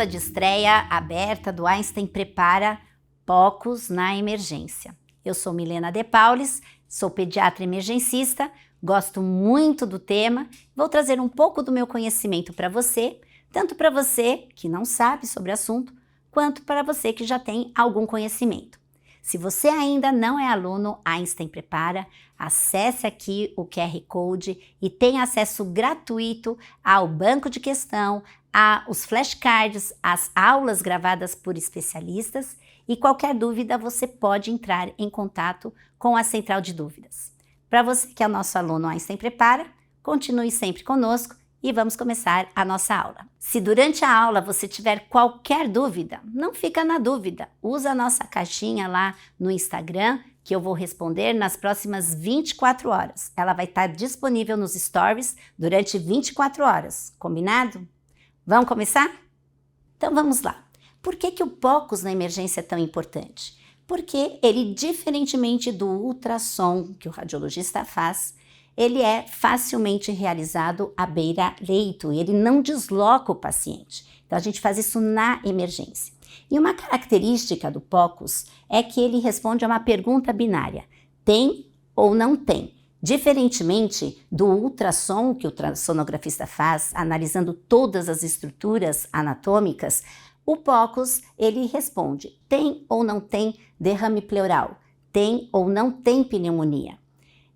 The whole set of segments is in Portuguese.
aula de estreia aberta do Einstein Prepara POCUS na emergência. Eu sou Milena De Paulis, sou pediatra emergencista, gosto muito do tema, vou trazer um pouco do meu conhecimento para você, tanto para você que não sabe sobre o assunto, quanto para você que já tem algum conhecimento. Se você ainda não é aluno Einstein Prepara, acesse aqui o QR Code e tenha acesso gratuito ao banco de questão, aos flashcards, às aulas gravadas por especialistas e qualquer dúvida você pode entrar em contato com a Central de Dúvidas. Para você que é o nosso aluno Einstein Prepara, continue sempre conosco e vamos começar a nossa aula. Se durante a aula você tiver qualquer dúvida, não fica na dúvida, usa a nossa caixinha lá no Instagram que eu vou responder nas próximas 24 horas. Ela vai estar disponível nos stories durante 24 horas, combinado? Vamos começar? Então vamos lá. Por que o POCUS na emergência é tão importante? Porque ele, diferentemente do ultrassom que o radiologista faz, ele é facilmente realizado à beira-leito, ele não desloca o paciente. Então a gente faz isso na emergência. E uma característica do POCUS é que ele responde a uma pergunta binária, tem ou não tem? Diferentemente do ultrassom que o sonografista faz, analisando todas as estruturas anatômicas, o POCUS ele responde, tem ou não tem derrame pleural? Tem ou não tem pneumonia?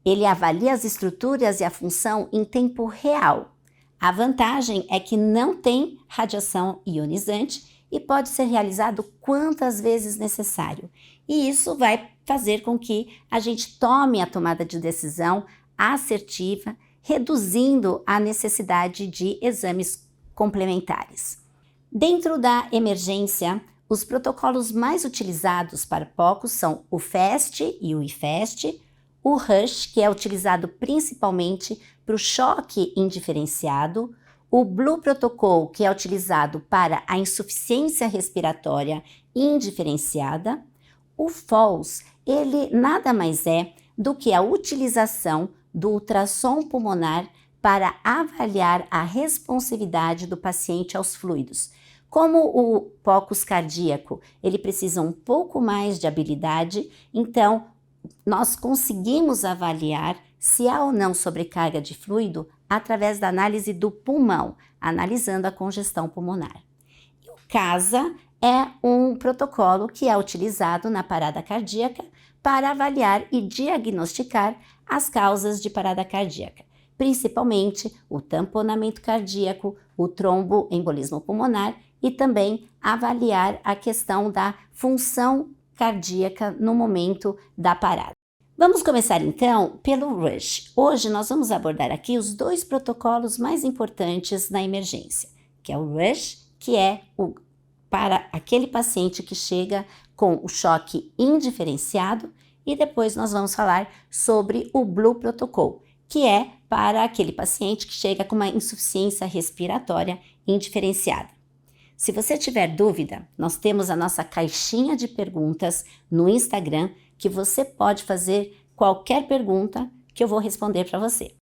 Ele avalia as estruturas e a função em tempo real. A vantagem é que não tem radiação ionizante e pode ser realizado quantas vezes necessário. E isso vai fazer com que a gente tome a tomada de decisão assertiva, reduzindo a necessidade de exames complementares. Dentro da emergência, os protocolos mais utilizados para POCUS são o FAST e o IFAST, o RUSH, que é utilizado principalmente para o choque indiferenciado, o Blue Protocol, que é utilizado para a insuficiência respiratória indiferenciada, o FALS, ele nada mais é do que a utilização do ultrassom pulmonar para avaliar a responsividade do paciente aos fluidos. Como o POCUS cardíaco, ele precisa um pouco mais de habilidade, então nós conseguimos avaliar se há ou não sobrecarga de fluido através da análise do pulmão, analisando a congestão pulmonar. E o CASA é um protocolo que é utilizado na parada cardíaca para avaliar e diagnosticar as causas de parada cardíaca, principalmente o tamponamento cardíaco, o tromboembolismo pulmonar e também avaliar a questão da função cardíaca no momento da parada. Vamos começar então pelo RUSH. Hoje nós vamos abordar aqui os dois protocolos mais importantes na emergência, que é o RUSH, que é para aquele paciente que chega com o choque indiferenciado, e depois nós vamos falar sobre o Blue Protocol, que é para aquele paciente que chega com uma insuficiência respiratória indiferenciada. Se você tiver dúvida, nós temos a nossa caixinha de perguntas no Instagram, que você pode fazer qualquer pergunta que eu vou responder para você.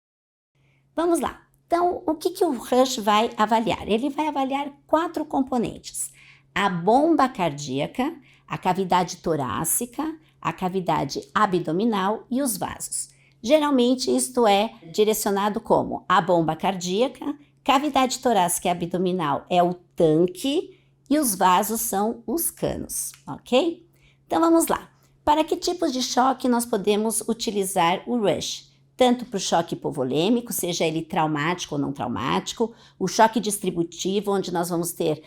Vamos lá. Então, o que o RUSH vai avaliar? Ele vai avaliar 4 componentes: a bomba cardíaca, a cavidade torácica, a cavidade abdominal e os vasos. Geralmente, isto é direcionado como a bomba cardíaca, cavidade torácica e abdominal é o tanque e os vasos são os canos, ok? Então vamos lá. Para que tipos de choque nós podemos utilizar o RUSH? Tanto para o choque hipovolêmico, seja ele traumático ou não traumático, o choque distributivo, onde nós vamos ter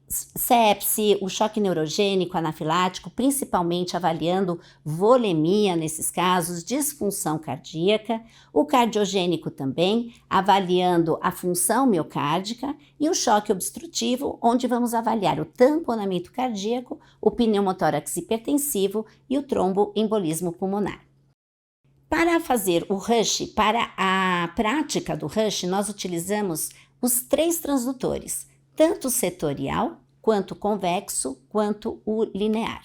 sepse, o choque neurogênico anafilático, principalmente avaliando volemia nesses casos, disfunção cardíaca, o cardiogênico também, avaliando a função miocárdica, e o choque obstrutivo, onde vamos avaliar o tamponamento cardíaco, o pneumotórax hipertensivo e o tromboembolismo pulmonar. Para fazer o RUSH, para a prática do RUSH, nós utilizamos os 3 transdutores, tanto o setorial, quanto o convexo, quanto o linear.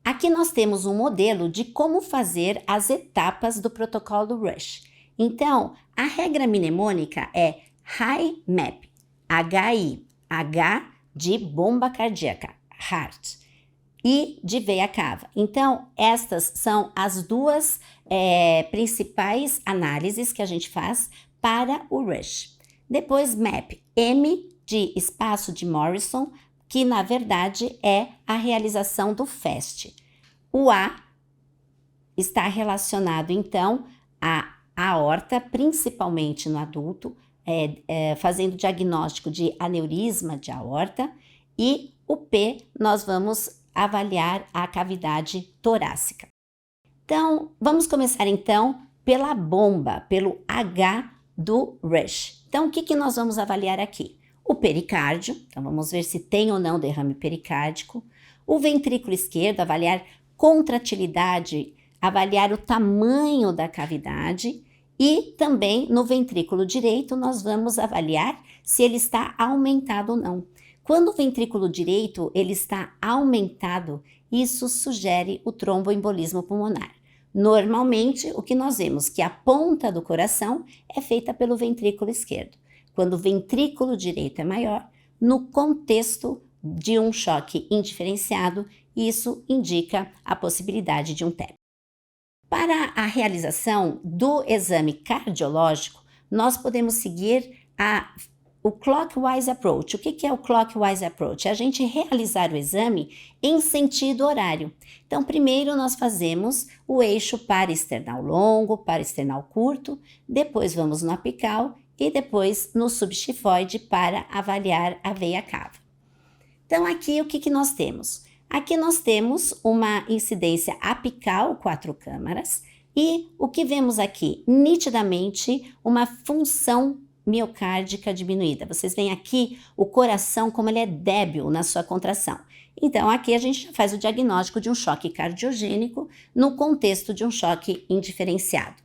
Aqui nós temos um modelo de como fazer as etapas do protocolo RUSH. Então, a regra mnemônica é HI-MAP, H-I, H de bomba cardíaca, heart, e de veia cava. Então, estas são as duas principais análises que a gente faz para o Rush. Depois, MAP, M de espaço de Morrison, que na verdade é a realização do FAST. O A está relacionado então à aorta, principalmente no adulto, fazendo diagnóstico de aneurisma de aorta, e o P nós vamos avaliar a cavidade torácica. Então, vamos começar então pela bomba, pelo H do Rush. Então, o que nós vamos avaliar aqui? O pericárdio, então vamos ver se tem ou não derrame pericárdico. O ventrículo esquerdo, avaliar contratilidade, avaliar o tamanho da cavidade. E também no ventrículo direito nós vamos avaliar se ele está aumentado ou não. Quando o ventrículo direito ele está aumentado, isso sugere o tromboembolismo pulmonar. Normalmente, o que nós vemos que a ponta do coração é feita pelo ventrículo esquerdo. Quando o ventrículo direito é maior, no contexto de um choque indiferenciado, isso indica a possibilidade de um TEP. Para a realização do exame cardiológico, nós podemos seguir o clockwise approach. O que é o clockwise approach? É a gente realizar o exame em sentido horário. Então, primeiro nós fazemos o eixo paraesternal longo, paraesternal curto, depois vamos no apical e depois no subxifoide para avaliar a veia cava. Então, aqui o que nós temos? Aqui nós temos uma incidência apical, 4 câmaras, e o que vemos aqui? Nitidamente uma função miocárdica diminuída. Vocês veem aqui o coração como ele é débil na sua contração. Então, aqui a gente faz o diagnóstico de um choque cardiogênico no contexto de um choque indiferenciado.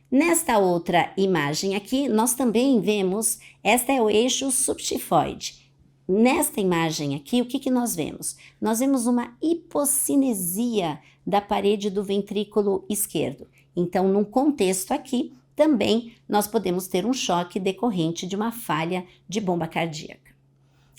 Nesta outra imagem aqui, nós também vemos, esta é o eixo subxifoide. Nesta imagem aqui, o que nós vemos? Nós vemos uma hipocinesia da parede do ventrículo esquerdo. Então, num contexto aqui, também nós podemos ter um choque decorrente de uma falha de bomba cardíaca.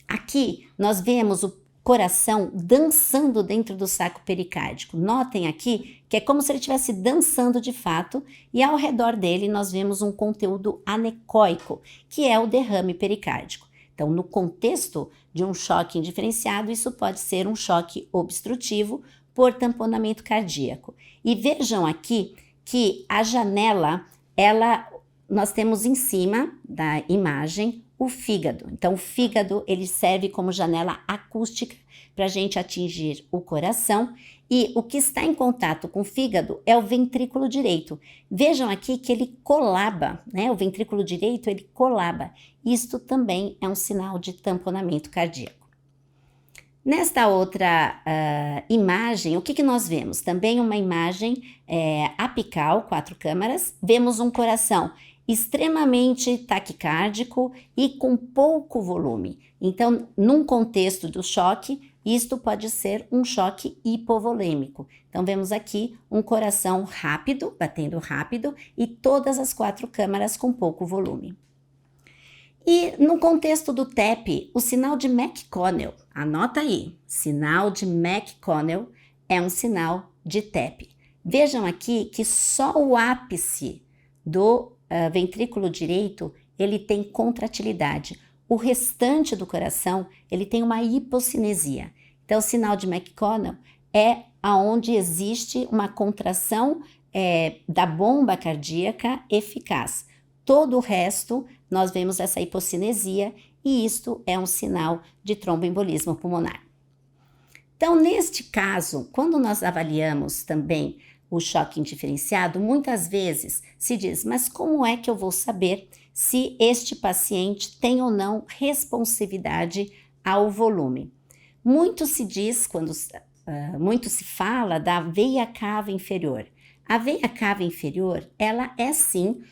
Aqui, nós vemos o coração dançando dentro do saco pericárdico. Notem aqui que é como se ele estivesse dançando de fato e ao redor dele nós vemos um conteúdo anecóico, que é o derrame pericárdico. Então, no contexto de um choque indiferenciado, isso pode ser um choque obstrutivo por tamponamento cardíaco. E vejam aqui que a janela, nós temos em cima da imagem o fígado. Então, o fígado ele serve como janela acústica para a gente atingir o coração. E o que está em contato com o fígado é o ventrículo direito. Vejam aqui que ele colaba, né? O ventrículo direito ele colaba. Isto também é um sinal de tamponamento cardíaco. Nesta outra imagem, o que nós vemos? Também uma imagem apical, 4 câmaras. Vemos um coração extremamente taquicárdico e com pouco volume. Então, num contexto do choque, isto pode ser um choque hipovolêmico. Então, vemos aqui um coração rápido, batendo rápido, e todas as 4 câmaras com pouco volume. E no contexto do TEP, o sinal de McConnell, anota aí, sinal de McConnell é um sinal de TEP. Vejam aqui que só o ápice do ventrículo direito, ele tem contratilidade. O restante do coração, ele tem uma hipocinesia. Então, o sinal de McConnell é aonde existe uma contração da bomba cardíaca eficaz. Todo o resto, nós vemos essa hipocinesia e isto é um sinal de tromboembolismo pulmonar. Então, neste caso, quando nós avaliamos também o choque indiferenciado, muitas vezes se diz, mas como é que eu vou saber se este paciente tem ou não responsividade ao volume? Muito se diz, muito se fala da veia cava inferior. A veia cava inferior, ela é sim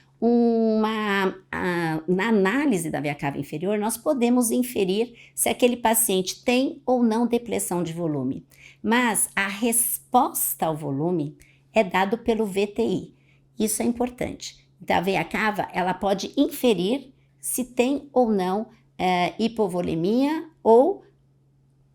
na análise da veia cava inferior, nós podemos inferir se aquele paciente tem ou não depressão de volume. Mas a resposta ao volume é dado pelo VTI. Isso é importante. Então, a veia cava, ela pode inferir se tem ou não hipovolemia ou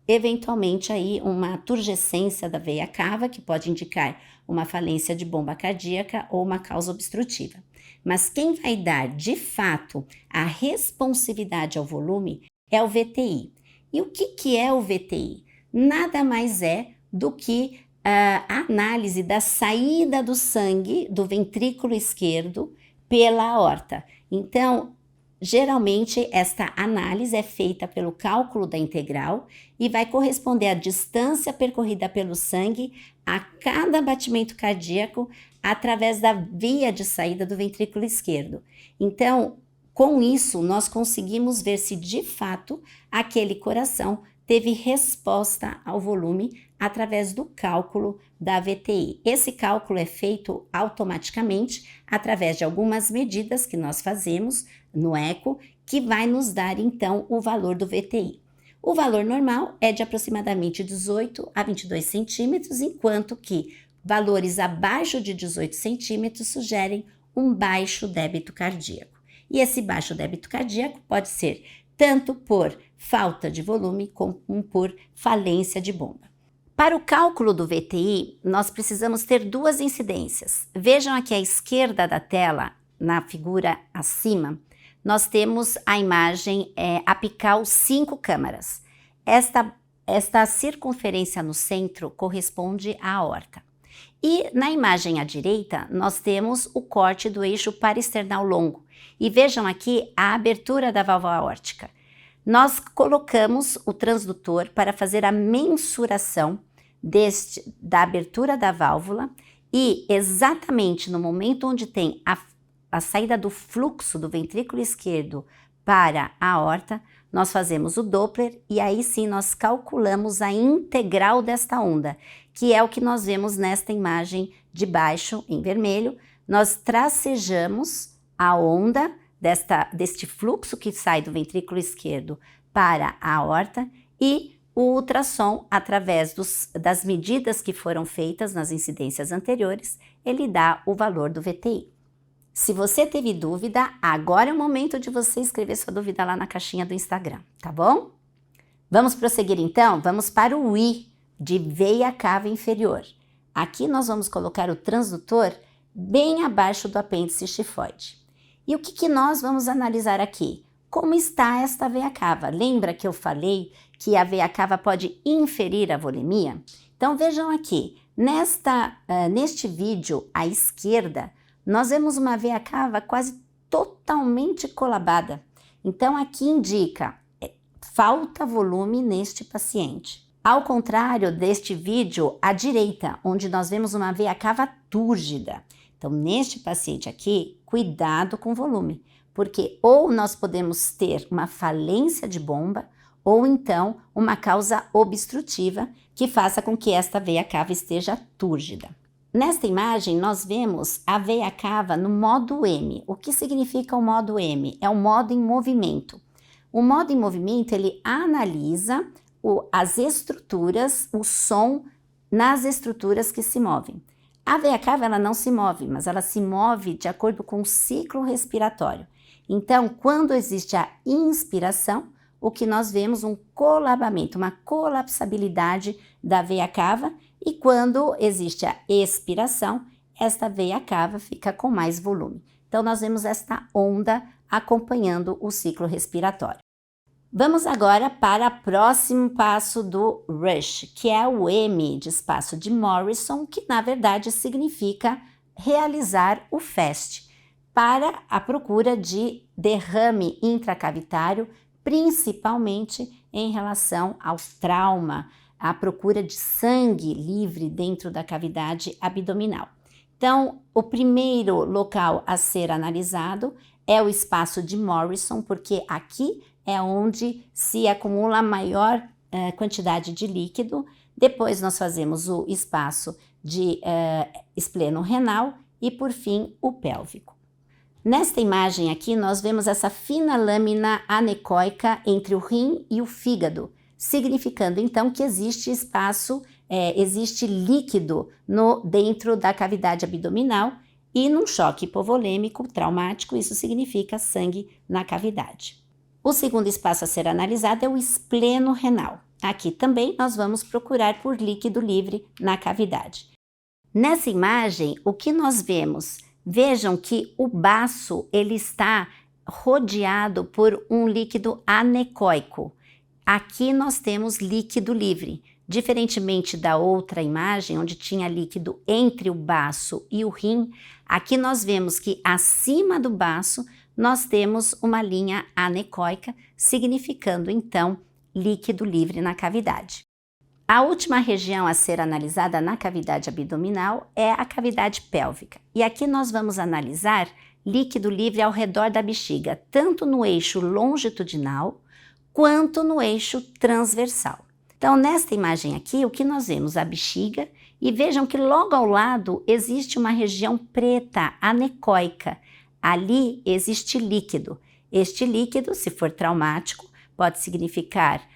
eventualmente aí uma turgescência da veia cava, que pode indicar uma falência de bomba cardíaca ou uma causa obstrutiva. Mas quem vai dar de fato a responsividade ao volume é o VTI. E o que é o VTI? Nada mais é do que a análise da saída do sangue do ventrículo esquerdo pela aorta. Então, geralmente, esta análise é feita pelo cálculo da integral e vai corresponder à distância percorrida pelo sangue a cada batimento cardíaco através da via de saída do ventrículo esquerdo. Então, com isso, nós conseguimos ver se de fato aquele coração teve resposta ao volume através do cálculo da VTI. Esse cálculo é feito automaticamente através de algumas medidas que nós fazemos no eco, que vai nos dar então o valor do VTI. O valor normal é de aproximadamente 18 a 22 centímetros, enquanto que valores abaixo de 18 centímetros sugerem um baixo débito cardíaco. E esse baixo débito cardíaco pode ser tanto por falta de volume como por falência de bomba. Para o cálculo do VTI, nós precisamos ter duas incidências. Vejam aqui à esquerda da tela, na figura acima, nós temos a imagem apical 5 câmaras. Esta circunferência no centro corresponde à aorta. E na imagem à direita, nós temos o corte do eixo parasternal longo. E vejam aqui a abertura da válvula aórtica. Nós colocamos o transdutor para fazer a mensuração da abertura da válvula e exatamente no momento onde tem a saída do fluxo do ventrículo esquerdo para a aorta, nós fazemos o Doppler e aí sim nós calculamos a integral desta onda, que é o que nós vemos nesta imagem de baixo em vermelho. Nós tracejamos a onda deste fluxo que sai do ventrículo esquerdo para a aorta e o ultrassom, através das medidas que foram feitas nas incidências anteriores, ele dá o valor do VTI. Se você teve dúvida, agora é o momento de você escrever sua dúvida lá na caixinha do Instagram, tá bom? Vamos prosseguir então? Vamos para o I, de veia cava inferior. Aqui nós vamos colocar o transdutor bem abaixo do apêndice xifoide. E o que nós vamos analisar aqui? Como está esta veia cava? Lembra que eu falei que a veia cava pode inferir a volemia? Então vejam aqui, neste vídeo à esquerda, nós vemos uma veia cava quase totalmente colabada. Então aqui indica falta volume neste paciente. Ao contrário deste vídeo à direita, onde nós vemos uma veia cava túrgida. Então neste paciente aqui, cuidado com o volume, porque ou nós podemos ter uma falência de bomba ou então uma causa obstrutiva que faça com que esta veia cava esteja túrgida. Nesta imagem, nós vemos a veia cava no modo M. O que significa o modo M? É o modo em movimento. O modo em movimento, ele analisa as estruturas, o som nas estruturas que se movem. A veia cava, ela não se move, mas ela se move de acordo com o ciclo respiratório. Então, quando existe a inspiração, o que nós vemos um colabamento, uma colapsabilidade da veia cava, e quando existe a expiração, esta veia cava fica com mais volume. Então, nós vemos esta onda acompanhando o ciclo respiratório. Vamos agora para o próximo passo do Rush, que é o M de espaço de Morrison, que na verdade significa realizar o FAST, para a procura de derrame intracavitário, principalmente em relação ao trauma, a procura de sangue livre dentro da cavidade abdominal. Então, o primeiro local a ser analisado é o espaço de Morrison, porque aqui é onde se acumula a maior quantidade de líquido. Depois nós fazemos o espaço de espleno-renal e, por fim, o pélvico. Nesta imagem aqui, nós vemos essa fina lâmina anecoica entre o rim e o fígado, significando então que existe espaço, existe líquido dentro da cavidade abdominal e num choque hipovolêmico traumático, isso significa sangue na cavidade. O segundo espaço a ser analisado é o espleno renal. Aqui também nós vamos procurar por líquido livre na cavidade. Nessa imagem, o que nós vemos? Vejam que o baço ele está rodeado por um líquido anecoico. Aqui nós temos líquido livre. Diferentemente da outra imagem, onde tinha líquido entre o baço e o rim, aqui nós vemos que acima do baço nós temos uma linha anecoica, significando então líquido livre na cavidade. A última região a ser analisada na cavidade abdominal é a cavidade pélvica. E aqui nós vamos analisar líquido livre ao redor da bexiga, tanto no eixo longitudinal quanto no eixo transversal. Então, nesta imagem aqui, o que nós vemos? A bexiga, e vejam que logo ao lado existe uma região preta, anecoica. Ali existe líquido. Este líquido, se for traumático, pode significar,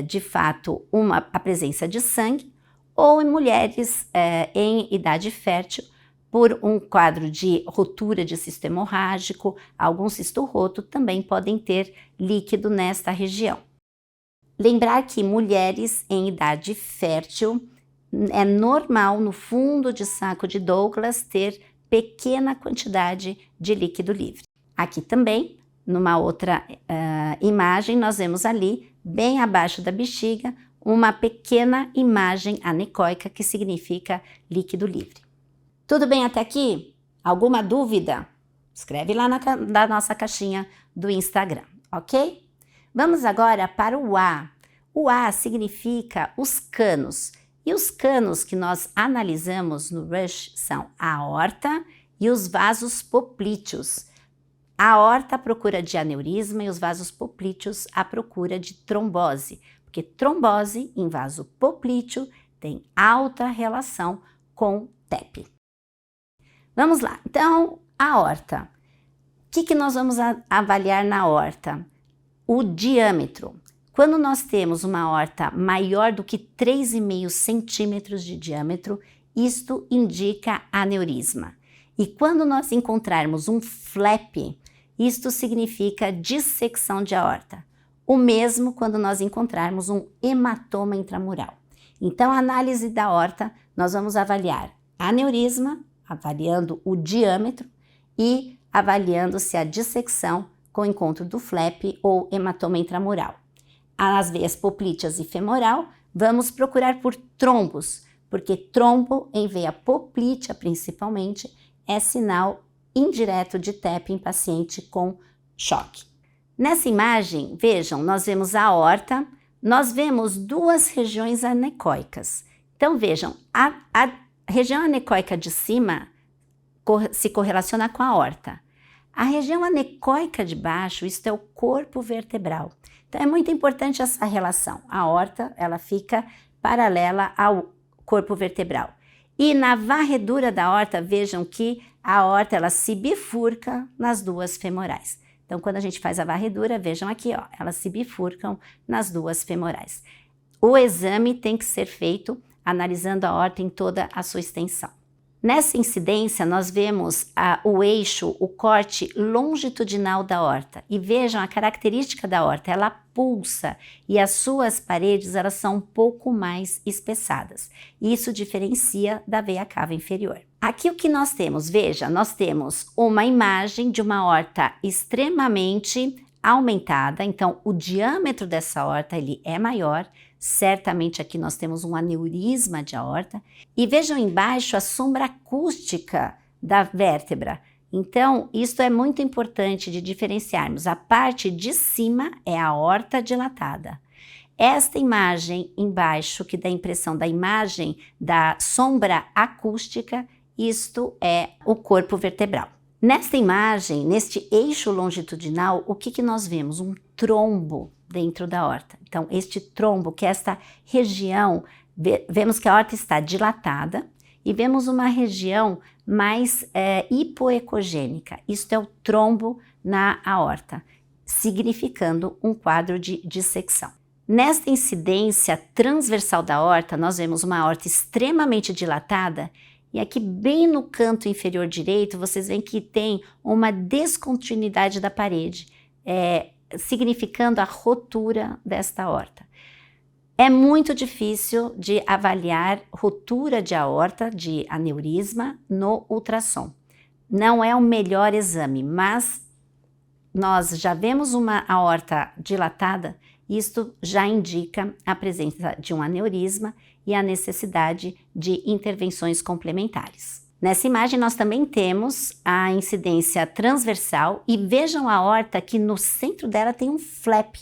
de fato, a presença de sangue, ou em mulheres em idade fértil, por um quadro de ruptura de cisto hemorrágico, algum cisto roto também podem ter líquido nesta região. Lembrar que mulheres em idade fértil é normal no fundo de saco de Douglas ter pequena quantidade de líquido livre. Aqui também, numa outra imagem, nós vemos ali, bem abaixo da bexiga, uma pequena imagem anecoica que significa líquido livre. Tudo bem até aqui? Alguma dúvida? Escreve lá na nossa caixinha do Instagram, ok? Vamos agora para o A. O A significa os canos. E os canos que nós analisamos no Rush são a aorta e os vasos poplíteos. A aorta à procura de aneurisma e os vasos poplíteos à procura de trombose, porque trombose em vaso poplíteo tem alta relação com TEP. Vamos lá, então, a aorta. O que nós vamos avaliar na aorta? O diâmetro. Quando nós temos uma aorta maior do que 3,5 centímetros de diâmetro, isto indica aneurisma. E quando nós encontrarmos um flap, isto significa dissecção de aorta. O mesmo quando nós encontrarmos um hematoma intramural. Então, a análise da aorta, nós vamos avaliar aneurisma, avaliando o diâmetro e avaliando se a dissecção com o encontro do flap ou hematoma intramural. As veias poplíteas e femoral, vamos procurar por trombos, porque trombo em veia poplítea principalmente é sinal indireto de TEP em paciente com choque. Nessa imagem, vejam, nós vemos a aorta, nós vemos duas regiões anecoicas. Então vejam, a região anecoica de cima se correlaciona com a aorta. A região anecoica de baixo, isto é o corpo vertebral. Então é muito importante essa relação. A aorta, ela fica paralela ao corpo vertebral. E na varredura da aorta, vejam que a aorta ela se bifurca nas duas femorais. Então quando a gente faz a varredura, vejam aqui, ó, elas se bifurcam nas duas femorais. O exame tem que ser feito analisando a aorta em toda a sua extensão. Nessa incidência, nós vemos o eixo, o corte longitudinal da aorta. E vejam a característica da aorta, ela pulsa e as suas paredes elas são um pouco mais espessadas. Isso diferencia da veia cava inferior. Aqui o que nós temos? Veja, nós temos uma imagem de uma aorta extremamente aumentada, então o diâmetro dessa aorta ele é maior, certamente aqui nós temos um aneurisma de aorta, e vejam embaixo a sombra acústica da vértebra. Então, isso é muito importante de diferenciarmos. A parte de cima é a aorta dilatada. Esta imagem embaixo, que dá a impressão da imagem da sombra acústica, isto é o corpo vertebral. Nesta imagem, neste eixo longitudinal, o que nós vemos? Um trombo dentro da aorta. Então, este trombo, que é esta região, vemos que a aorta está dilatada e vemos uma região mais hipoecogênica. Isto é o trombo na aorta, significando um quadro de dissecção. Nesta incidência transversal da aorta, nós vemos uma aorta extremamente dilatada. E aqui bem no canto inferior direito, vocês veem que tem uma descontinuidade da parede. significando a rotura desta aorta. É muito difícil de avaliar rotura de aorta, de aneurisma, no ultrassom. Não é o melhor exame, mas nós já vemos uma aorta dilatada, isto já indica a presença de um aneurisma e a necessidade de intervenções complementares. Nessa imagem nós também temos a incidência transversal e vejam a aorta que no centro dela tem um flap.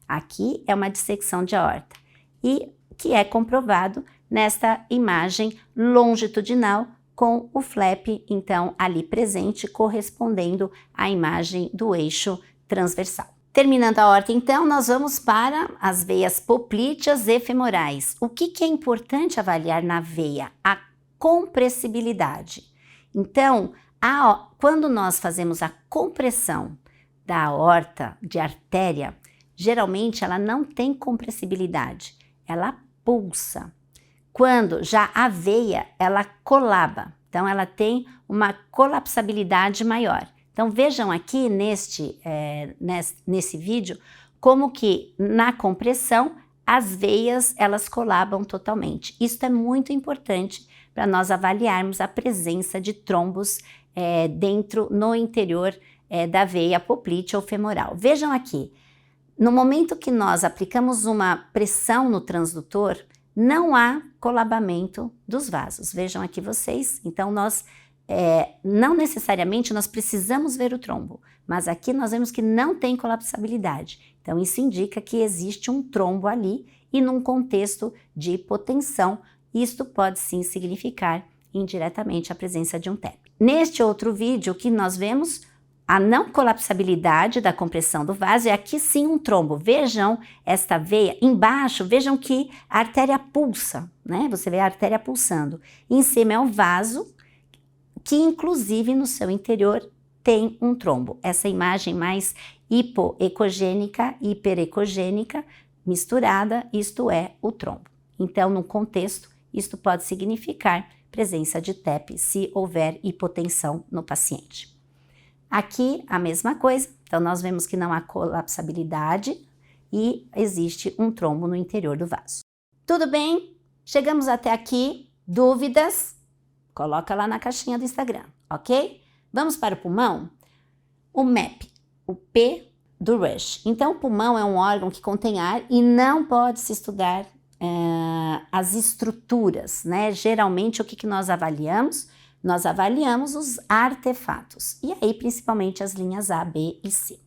Aqui é uma dissecção de aorta e que é comprovado nesta imagem longitudinal com o flap, então, ali presente, correspondendo à imagem do eixo transversal. Terminando a aorta, então, nós vamos para as veias poplíteas e femorais. O que é importante avaliar na veia? A compressibilidade. Então, quando nós fazemos a compressão da aorta de artéria, geralmente ela não tem compressibilidade, ela pulsa. Quando já a veia, ela colaba, então ela tem uma colapsabilidade maior. Então vejam aqui nesse vídeo como que na compressão as veias elas colabam totalmente. Isso é muito importante para nós avaliarmos a presença de trombos no interior da veia poplítea ou femoral. Vejam aqui, no momento que nós aplicamos uma pressão no transdutor, não há colabamento dos vasos. Vejam aqui vocês, então não necessariamente nós precisamos ver o trombo, mas aqui nós vemos que não tem colapsabilidade. Então isso indica que existe um trombo ali e num contexto de hipotensão, isto pode sim significar indiretamente a presença de um TEP. Neste outro vídeo, o que nós vemos? A não colapsabilidade da compressão do vaso é aqui sim um trombo. Vejam esta veia embaixo, vejam que a artéria pulsa, né? Você vê a artéria pulsando. Em cima é o vaso, que inclusive no seu interior tem um trombo. Essa imagem mais hipoecogênica, hiperecogênica, misturada, isto é o trombo. Então, no contexto, isto pode significar presença de TEP se houver hipotensão no paciente. Aqui a mesma coisa, então nós vemos que não há colapsabilidade e existe um trombo no interior do vaso. Tudo bem? Chegamos até aqui. Dúvidas? Coloca lá na caixinha do Instagram, ok? Vamos para o pulmão? O MAP, o P do Rush. Então o pulmão é um órgão que contém ar e não pode se estudar as estruturas, né? Geralmente o que nós avaliamos? Nós avaliamos os artefatos, e aí principalmente as linhas A, B e C.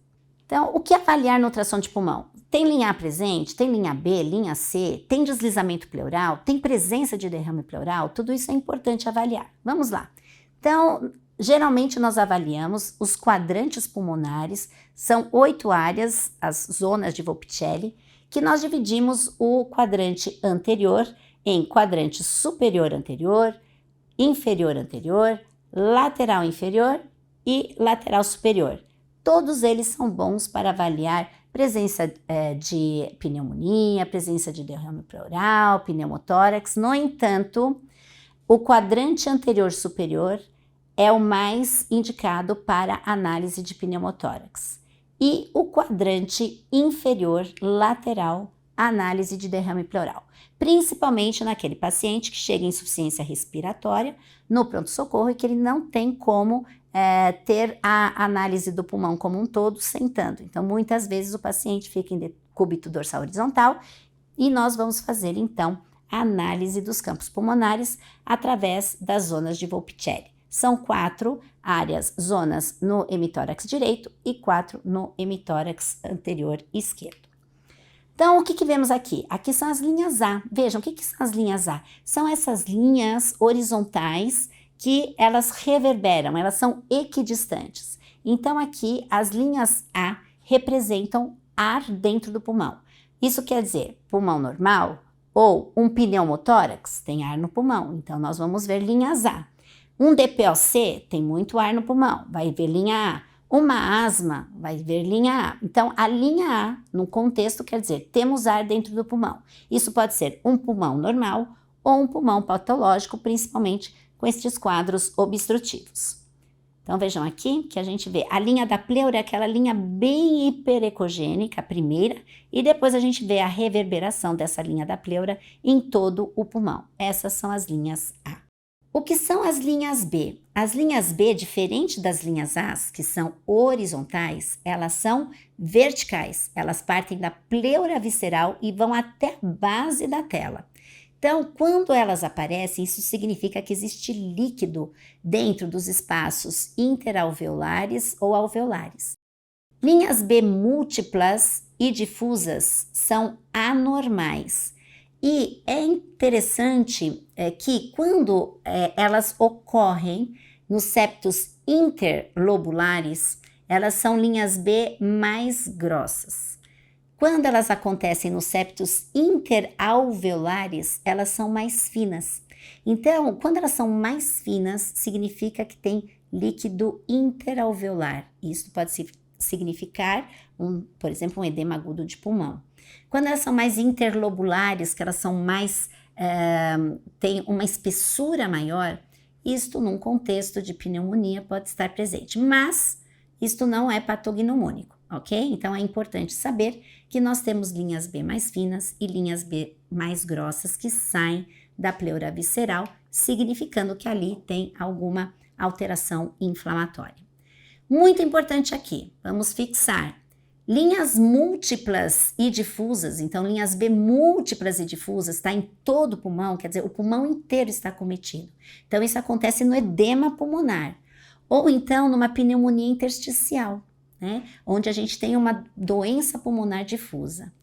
Então, o que avaliar no ultrassom de pulmão? Tem linha A presente, tem linha B, linha C, tem deslizamento pleural, tem presença de derrame pleural, tudo isso é importante avaliar. Vamos lá. Então, geralmente nós avaliamos os quadrantes pulmonares, são 8 áreas, as zonas de Volpicelli, que nós dividimos o quadrante anterior em quadrante superior anterior, inferior anterior, lateral inferior e lateral superior. Todos eles são bons para avaliar presença de pneumonia, presença de derrame pleural, pneumotórax. No entanto, o quadrante anterior superior é o mais indicado para análise de pneumotórax. E o quadrante inferior lateral, análise de derrame pleural. Principalmente naquele paciente que chega em insuficiência respiratória no pronto-socorro e que ele não tem como ter a análise do pulmão como um todo sentando. Então, muitas vezes o paciente fica em decúbito dorsal horizontal e nós vamos fazer, então, a análise dos campos pulmonares através das zonas de Volpicelli. São 4 áreas, zonas no hemitórax direito e 4 no hemitórax anterior esquerdo. Então, o que vemos aqui? Aqui são as linhas A. Vejam, o que são as linhas A? São essas linhas horizontais que elas reverberam, elas são equidistantes. Então, aqui as linhas A representam ar dentro do pulmão. Isso quer dizer pulmão normal ou um pneumotórax tem ar no pulmão. Então, nós vamos ver linhas A. Um DPOC tem muito ar no pulmão, vai ver linha A. Uma asma vai ver linha A. Então, a linha A, no contexto, quer dizer, temos ar dentro do pulmão. Isso pode ser um pulmão normal ou um pulmão patológico, principalmente com estes quadros obstrutivos. Então vejam aqui que a gente vê a linha da pleura é aquela linha bem hiperecogênica, a primeira, e depois a gente vê a reverberação dessa linha da pleura em todo o pulmão. Essas são as linhas A. O que são as linhas B? As linhas B, diferente das linhas A, que são horizontais, elas são verticais. Elas partem da pleura visceral e vão até a base da tela. Então, quando elas aparecem, isso significa que existe líquido dentro dos espaços interalveolares ou alveolares. Linhas B múltiplas e difusas são anormais. E é interessante que quando elas ocorrem nos septos interlobulares, elas são linhas B mais grossas. Quando elas acontecem nos septos interalveolares, elas são mais finas. Então, quando elas são mais finas, significa que tem líquido interalveolar. Isso pode significar, por exemplo, um edema agudo de pulmão. Quando elas são mais interlobulares, que elas são mais, têm uma espessura maior, isto num contexto de pneumonia pode estar presente, mas isto não é patognomônico, ok? Então é importante saber que nós temos linhas B mais finas e linhas B mais grossas que saem da pleura visceral, significando que ali tem alguma alteração inflamatória. Muito importante aqui, vamos fixar linhas múltiplas e difusas. Então linhas B múltiplas e difusas está em todo o pulmão, quer dizer, o pulmão inteiro está cometido. Então isso acontece no edema pulmonar ou então numa pneumonia intersticial, né? Onde a gente tem uma doença pulmonar difusa.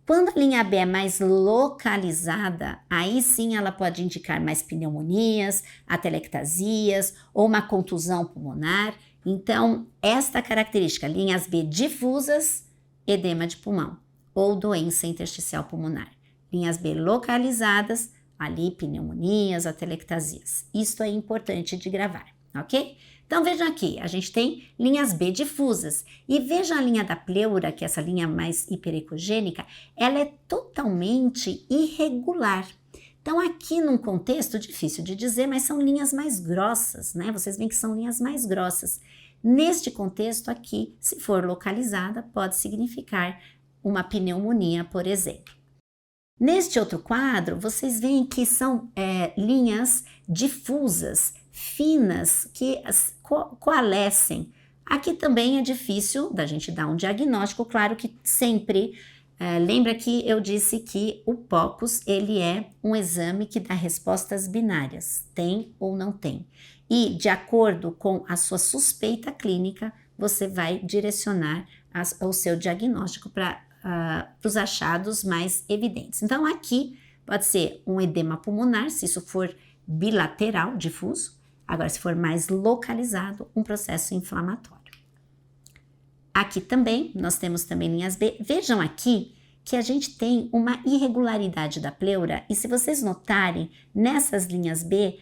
Quando a linha B é mais localizada, aí sim ela pode indicar mais pneumonias, atelectasias ou uma contusão pulmonar. Então, esta característica, linhas B difusas, edema de pulmão ou doença intersticial pulmonar. Linhas B localizadas, ali pneumonias, atelectasias. Isto é importante de gravar, ok? Então vejam aqui, a gente tem linhas B difusas e vejam a linha da pleura, que é essa linha mais hiperecogênica, ela é totalmente irregular. Então aqui num contexto difícil de dizer, mas são linhas mais grossas, né? Vocês veem que são linhas mais grossas. Neste contexto aqui, se for localizada, pode significar uma pneumonia, por exemplo. Neste outro quadro, vocês veem que são linhas difusas, finas, que coalescem. Aqui também é difícil da gente dar um diagnóstico, claro que sempre, lembra que eu disse que o POCUS, ele é um exame que dá respostas binárias, tem ou não tem. E de acordo com a sua suspeita clínica, você vai direcionar o seu diagnóstico para os achados mais evidentes. Então aqui pode ser um edema pulmonar, se isso for bilateral, difuso. Agora, se for mais localizado, um processo inflamatório. Aqui também, nós temos também linhas B. Vejam aqui que a gente tem uma irregularidade da pleura e se vocês notarem, nessas linhas B,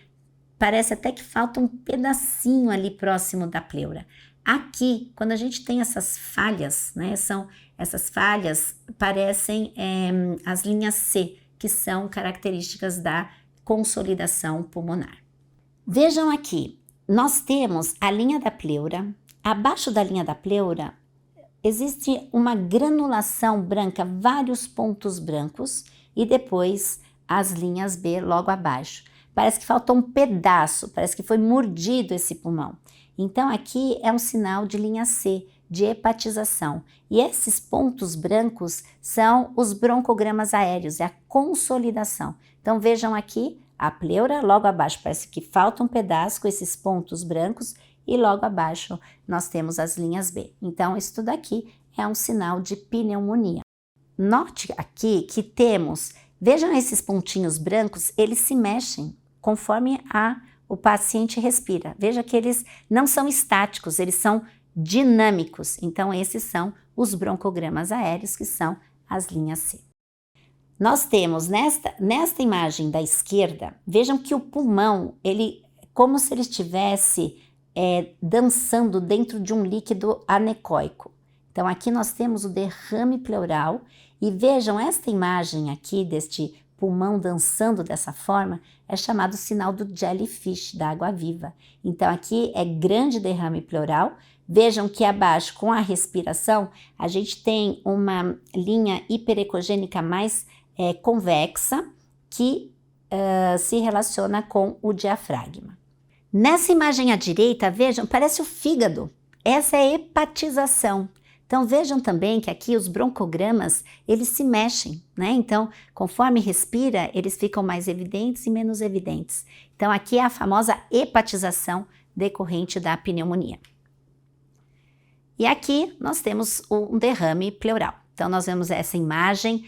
parece até que falta um pedacinho ali próximo da pleura. Aqui, quando a gente tem essas falhas, né, essas falhas parecem as linhas C, que são características da consolidação pulmonar. Vejam aqui, nós temos a linha da pleura, abaixo da linha da pleura existe uma granulação branca, vários pontos brancos e depois as linhas B logo abaixo. Parece que faltou um pedaço, parece que foi mordido esse pulmão. Então aqui é um sinal de linha C, de hepatização. E esses pontos brancos são os broncogramas aéreos, é a consolidação. Então vejam aqui, a pleura, logo abaixo parece que falta um pedaço com esses pontos brancos e logo abaixo nós temos as linhas B. Então isso tudo aqui é um sinal de pneumonia. Note aqui que temos, vejam esses pontinhos brancos, eles se mexem conforme o paciente respira. Veja que eles não são estáticos, eles são dinâmicos. Então esses são os broncogramas aéreos, que são as linhas C. Nós temos nesta imagem da esquerda, vejam que o pulmão, ele como se ele estivesse dançando dentro de um líquido anecoico. Então aqui nós temos o derrame pleural e vejam esta imagem aqui deste pulmão dançando dessa forma, é chamado sinal do jellyfish, da água-viva. Então aqui é grande derrame pleural. Vejam que abaixo, com a respiração, a gente tem uma linha hiperecogênica mais convexa, que se relaciona com o diafragma. Nessa imagem à direita, vejam, parece o fígado. Essa é hepatização. Então vejam também que aqui os broncogramas, eles se mexem, né? Então, conforme respira, eles ficam mais evidentes e menos evidentes. Então aqui é a famosa hepatização decorrente da pneumonia. E aqui nós temos um derrame pleural. Então nós vemos essa imagem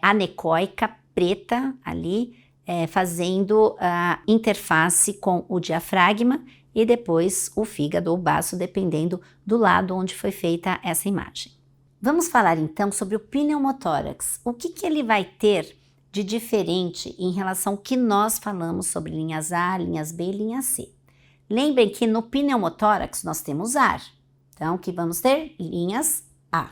anecoica preta ali, fazendo a interface com o diafragma e depois o fígado ou baço, dependendo do lado onde foi feita essa imagem. Vamos falar então sobre o pneumotórax. O que ele vai ter de diferente em relação ao que nós falamos sobre linhas A, linhas B e linha C? Lembrem que no pneumotórax nós temos ar, então que vamos ter linhas A.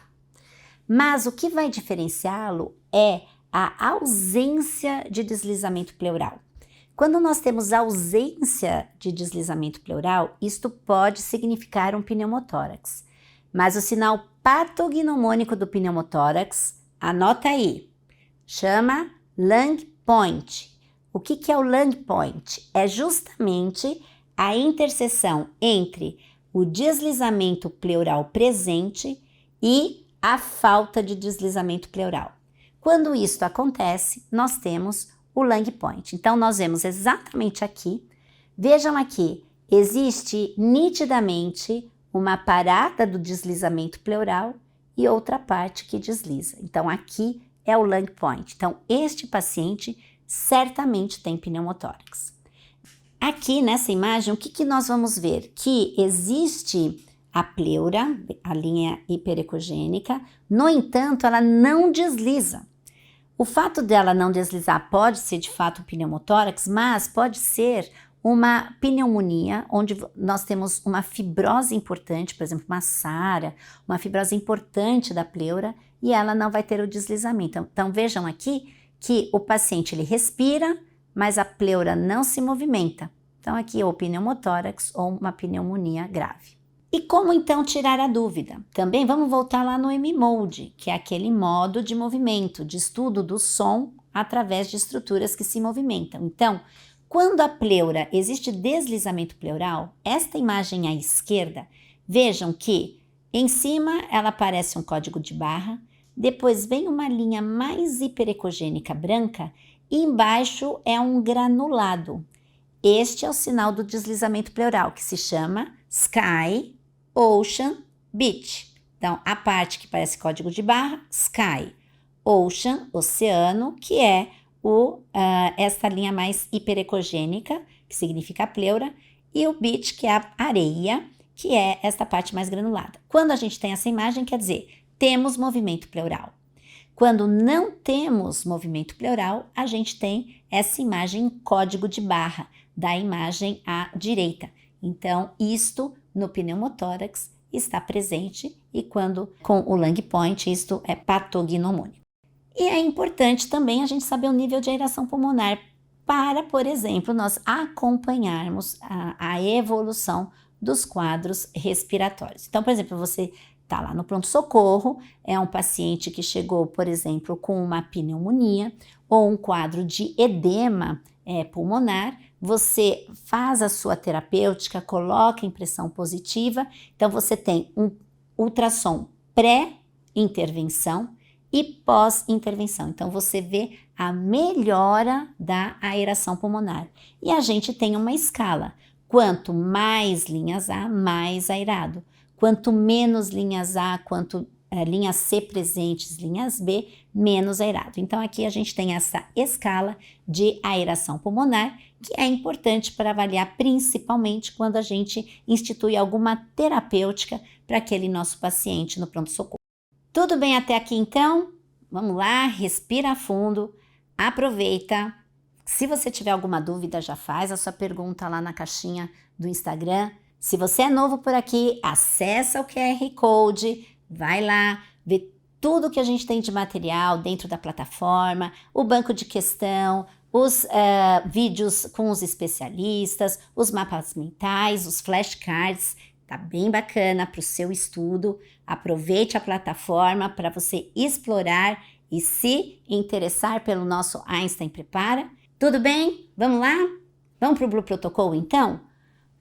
Mas o que vai diferenciá-lo é a ausência de deslizamento pleural. Quando nós temos ausência de deslizamento pleural, isto pode significar um pneumotórax. Mas o sinal patognomônico do pneumotórax, anota aí, chama lung point. O que é o lung point? É justamente a interseção entre o deslizamento pleural presente e a falta de deslizamento pleural. Quando isto acontece, nós temos o lung point. Então, nós vemos exatamente aqui, vejam aqui, existe nitidamente uma parada do deslizamento pleural e outra parte que desliza. Então, aqui é o lung point. Então, este paciente certamente tem pneumotórax. Aqui nessa imagem, o que nós vamos ver? Que existe a pleura, a linha hiperecogênica, no entanto, ela não desliza. O fato dela não deslizar pode ser de fato um pneumotórax, mas pode ser uma pneumonia, onde nós temos uma fibrose importante, por exemplo, uma SARA, uma fibrose importante da pleura, e ela não vai ter o deslizamento. Então vejam aqui que o paciente ele respira, mas a pleura não se movimenta. Então aqui é ou pneumotórax ou uma pneumonia grave. E como então tirar a dúvida? Também vamos voltar lá no M-Mode, que é aquele modo de movimento, de estudo do som através de estruturas que se movimentam. Então, quando a pleura existe deslizamento pleural, esta imagem à esquerda, vejam que em cima ela parece um código de barra, depois vem uma linha mais hiperecogênica branca e embaixo é um granulado. Este é o sinal do deslizamento pleural, que se chama Sky, Ocean, Beach. Então, a parte que parece código de barra, Sky. Ocean, oceano, que é esta linha mais hiperecogênica, que significa a pleura, e o beach, que é a areia, que é esta parte mais granulada. Quando a gente tem essa imagem, quer dizer, temos movimento pleural. Quando não temos movimento pleural, a gente tem essa imagem código de barra, da imagem à direita. Então, isto no pneumotórax está presente e quando com o lung point, isto é patognomônico. E é importante também a gente saber o nível de aeração pulmonar para, por exemplo, nós acompanharmos a evolução dos quadros respiratórios. Então, por exemplo, você está lá no pronto-socorro, é um paciente que chegou, por exemplo, com uma pneumonia ou um quadro de edema pulmonar, você faz a sua terapêutica, coloca impressão positiva, então você tem um ultrassom pré-intervenção e pós-intervenção. Então você vê a melhora da aeração pulmonar. E a gente tem uma escala. Quanto mais linhas A, mais aerado. Quanto menos linhas A, quanto linhas C presentes, linhas B, menos aerado. Então aqui a gente tem essa escala de aeração pulmonar, que é importante para avaliar principalmente quando a gente institui alguma terapêutica para aquele nosso paciente no pronto-socorro. Tudo bem até aqui então? Vamos lá, respira fundo, aproveita. Se você tiver alguma dúvida, já faz a sua pergunta lá na caixinha do Instagram. Se você é novo por aqui, acessa o QR Code, vai lá, vê tudo que a gente tem de material dentro da plataforma, o banco de questão, os vídeos com os especialistas, os mapas mentais, os flashcards. Tá bem bacana para o seu estudo. Aproveite a plataforma para você explorar e se interessar pelo nosso Einstein Prepara. Tudo bem? Vamos lá? Vamos para o Blue Protocol então?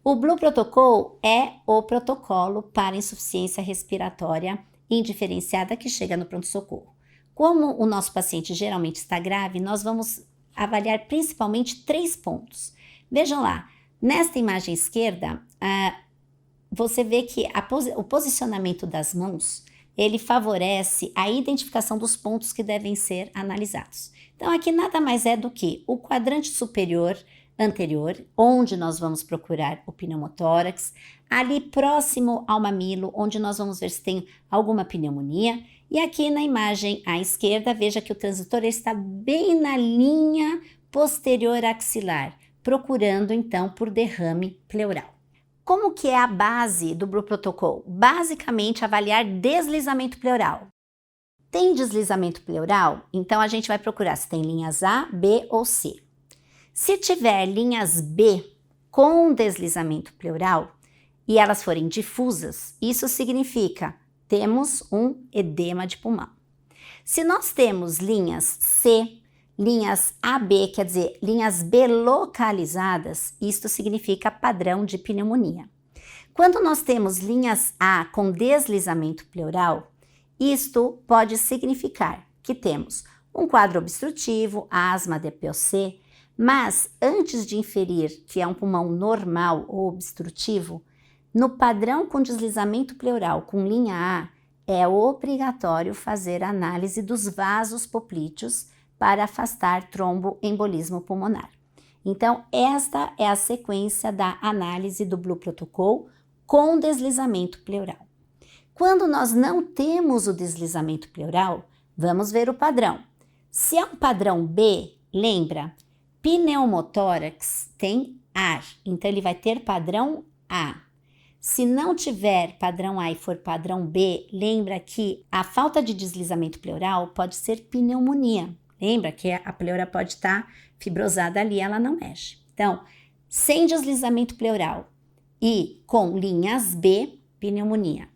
O Blue Protocol é o protocolo para insuficiência respiratória indiferenciada que chega no pronto-socorro. Como o nosso paciente geralmente está grave, nós vamos avaliar principalmente 3 pontos. Vejam lá, nesta imagem esquerda, você vê que o posicionamento das mãos, ele favorece a identificação dos pontos que devem ser analisados. Então, aqui nada mais é do que o quadrante superior anterior, onde nós vamos procurar o pneumotórax, ali próximo ao mamilo, onde nós vamos ver se tem alguma pneumonia, e aqui na imagem à esquerda, veja que o transitor está bem na linha posterior axilar, procurando então por derrame pleural. Como que é a base do Blue Protocol? Basicamente, avaliar deslizamento pleural. Tem deslizamento pleural? Então a gente vai procurar se tem linhas A, B ou C. Se tiver linhas B com deslizamento pleural e elas forem difusas, isso significa temos um edema de pulmão. Se nós temos linhas C, linhas AB, quer dizer, linhas B localizadas, isto significa padrão de pneumonia. Quando nós temos linhas A com deslizamento pleural, isto pode significar que temos um quadro obstrutivo, asma, DPOC, mas antes de inferir que é um pulmão normal ou obstrutivo, no padrão com deslizamento pleural com linha A, é obrigatório fazer a análise dos vasos poplíteos para afastar tromboembolismo pulmonar. Então, esta é a sequência da análise do Blue Protocol com deslizamento pleural. Quando nós não temos o deslizamento pleural, vamos ver o padrão. Se é um padrão B, lembra, pneumotórax tem ar, então ele vai ter padrão A. Se não tiver padrão A e for padrão B, lembra que a falta de deslizamento pleural pode ser pneumonia. Lembra que a pleura pode estar fibrosada ali, ela não mexe. Então, sem deslizamento pleural e com linhas B, pneumonia.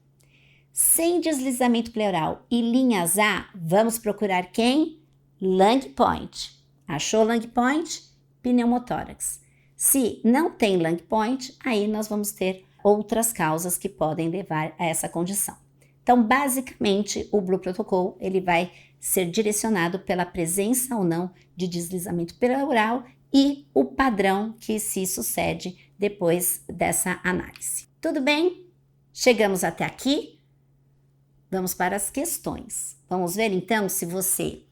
Sem deslizamento pleural e linhas A, vamos procurar quem? Lung point. Achou lung point? Pneumotórax. Se não tem lung point, aí nós vamos ter outras causas que podem levar a essa condição. Então, basicamente, o Blue Protocol ele vai ser direcionado pela presença ou não de deslizamento pleural e o padrão que se sucede depois dessa análise. Tudo bem? Chegamos até aqui. Vamos para as questões. Vamos ver então se você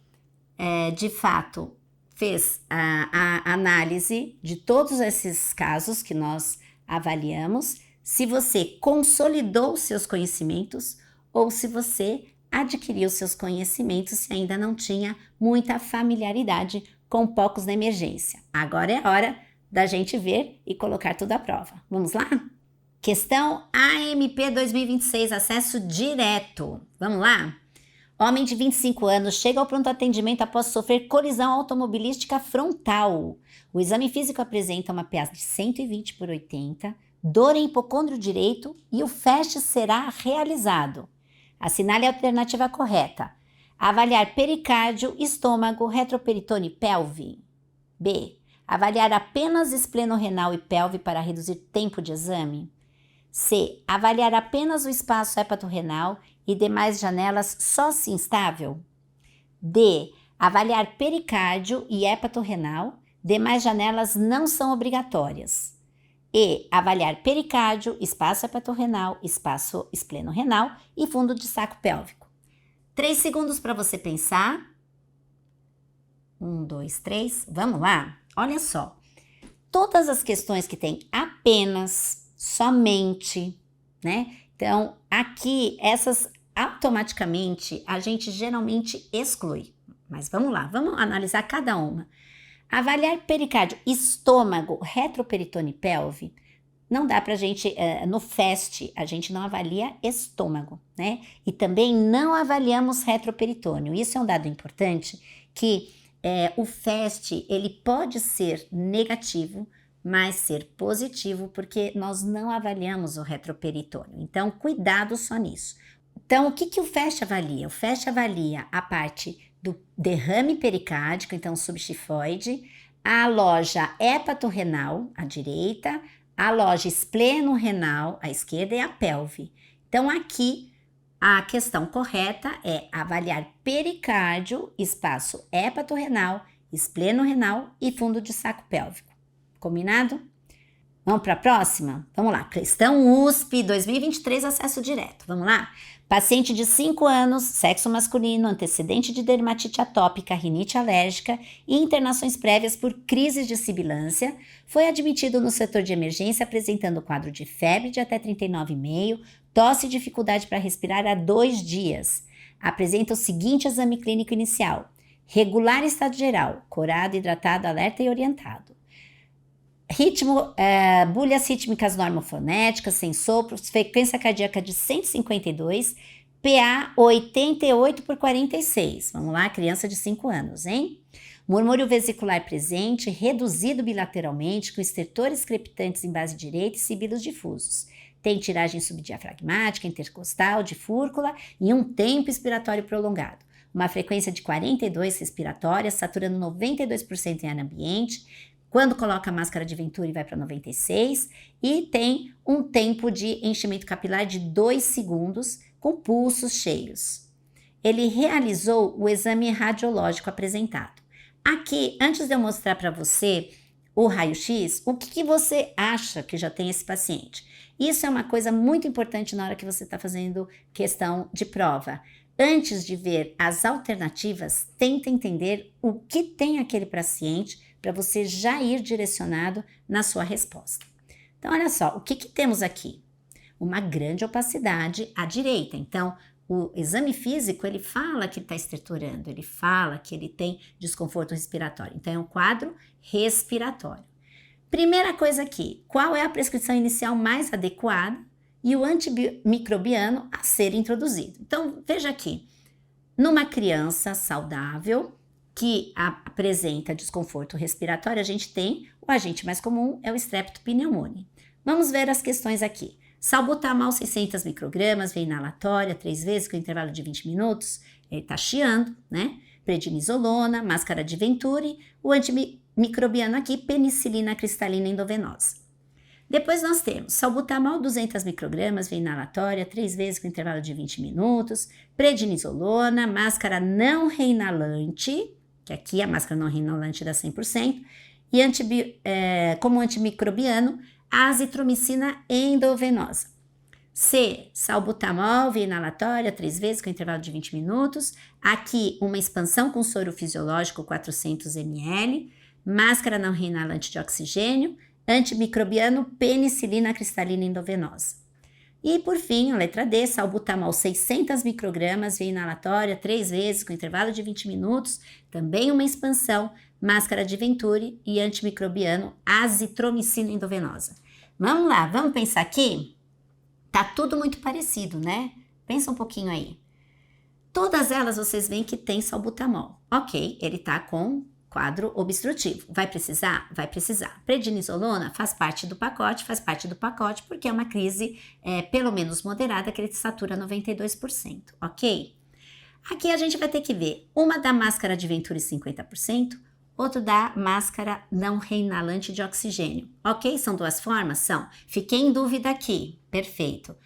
de fato fez a análise de todos esses casos que nós avaliamos, se você consolidou seus conhecimentos ou se você adquiriu seus conhecimentos se ainda não tinha muita familiaridade com POCUS na emergência. Agora é a hora da gente ver e colocar tudo à prova. Vamos lá? Questão AMP 2026, acesso direto. Vamos lá? Homem de 25 anos chega ao pronto atendimento após sofrer colisão automobilística frontal. O exame físico apresenta uma PA de 120/80, dor em hipocôndrio direito e o FAST será realizado. Assinale a alternativa correta. Avaliar pericárdio, estômago, retroperitone e pelve. B. Avaliar apenas espleno-renal e pelve para reduzir tempo de exame. C. Avaliar apenas o espaço hepatorrenal e demais janelas só se instável. D. Avaliar pericárdio e hepatorrenal, demais janelas não são obrigatórias. E. Avaliar pericárdio, espaço hepatorrenal, espaço espleno-renal e fundo de saco pélvico. 3 segundos para você pensar. 1, 2, 3. Vamos lá? Olha só. Todas as questões que tem apenas, somente, né? Então, aqui, essas automaticamente a gente geralmente exclui. Mas vamos lá, vamos analisar cada uma. Avaliar pericárdio, estômago, retroperitone e pelve. não dá pra gente, no FAST, a gente não avalia estômago, né? E também não avaliamos retroperitônio. Isso é um dado importante, que o FAST, ele pode ser negativo, mas ser positivo, porque nós não avaliamos o retroperitônio. Então, cuidado só nisso. Então, o que o FAST avalia? O FAST avalia a parte do derrame pericárdico, então subxifoide, a loja hepatorrenal, à direita, a loja espleno-renal, à esquerda, e a pelve. Então, aqui, a questão correta é avaliar pericárdio, espaço hepatorrenal, espleno-renal e fundo de saco pélvico. Combinado? Vamos para a próxima? Vamos lá. Questão USP 2023, acesso direto. Vamos lá? Paciente de 5 anos, sexo masculino, antecedente de dermatite atópica, rinite alérgica e internações prévias por crises de sibilância, foi admitido no setor de emergência apresentando quadro de febre de até 39,5, tosse e dificuldade para respirar há 2 dias. Apresenta o seguinte exame clínico inicial: regular estado geral, corado, hidratado, alerta e orientado. Ritmo, bulhas rítmicas normofonéticas, sem sopros, frequência cardíaca de 152, PA 88/46. Vamos lá, criança de 5 anos, hein? Murmúrio vesicular presente, reduzido bilateralmente, com estertores crepitantes em base direita e sibilos difusos. Tem tiragem subdiafragmática, intercostal, de fúrcula e um tempo expiratório prolongado. Uma frequência de 42 respiratórias, saturando 92% em ar ambiente. Quando coloca a máscara de Venturi vai para 96 e tem um tempo de enchimento capilar de 2 segundos com pulsos cheios. Ele realizou o exame radiológico apresentado. Aqui, antes de eu mostrar para você o raio-x, o que você acha que já tem esse paciente? Isso é uma coisa muito importante na hora que você está fazendo questão de prova. Antes de ver as alternativas, tenta entender o que tem aquele paciente para você já ir direcionado na sua resposta. Então, olha só, o que temos aqui? Uma grande opacidade à direita. Então, o exame físico, ele fala que está estertorando, ele fala que ele tem desconforto respiratório. Então, é um quadro respiratório. Primeira coisa aqui, qual é a prescrição inicial mais adequada e o antimicrobiano a ser introduzido? Então, veja aqui, numa criança saudável que apresenta desconforto respiratório, a gente tem o agente mais comum, é o Streptopneumoniae. Vamos ver as questões aqui. Salbutamol 600 microgramas, via inalatória, 3 vezes com intervalo de 20 minutos, ele tá chiando, né? Prednisolona, máscara de Venturi, o antimicrobiano aqui, penicilina cristalina endovenosa. Depois nós temos salbutamol 200 microgramas, via inalatória, 3 vezes com intervalo de 20 minutos, prednisolona, máscara não reinalante, que aqui a máscara não reinalante dá 100%, e como antimicrobiano, azitromicina endovenosa. C, salbutamol via inalatória, 3 vezes com intervalo de 20 minutos, aqui uma expansão com soro fisiológico 400 ml, máscara não reinalante de oxigênio, antimicrobiano, penicilina cristalina endovenosa. E por fim, a letra D, salbutamol 600 microgramas via inalatória, 3 vezes com intervalo de 20 minutos, também uma expansão, máscara de Venturi e antimicrobiano, azitromicina endovenosa. Vamos lá, vamos pensar aqui? Tá tudo muito parecido, né? Pensa um pouquinho aí. Todas elas vocês veem que tem salbutamol. Ok, ele tá com quadro obstrutivo. Vai precisar? Vai precisar. Prednisolona faz parte do pacote porque é uma crise pelo menos moderada que ele satura 92%, ok? Aqui a gente vai ter que ver uma da máscara de Venturi 50%, outro da máscara não reinalante de oxigênio, ok? São 2 formas? São. Fiquei em dúvida aqui. Perfeito.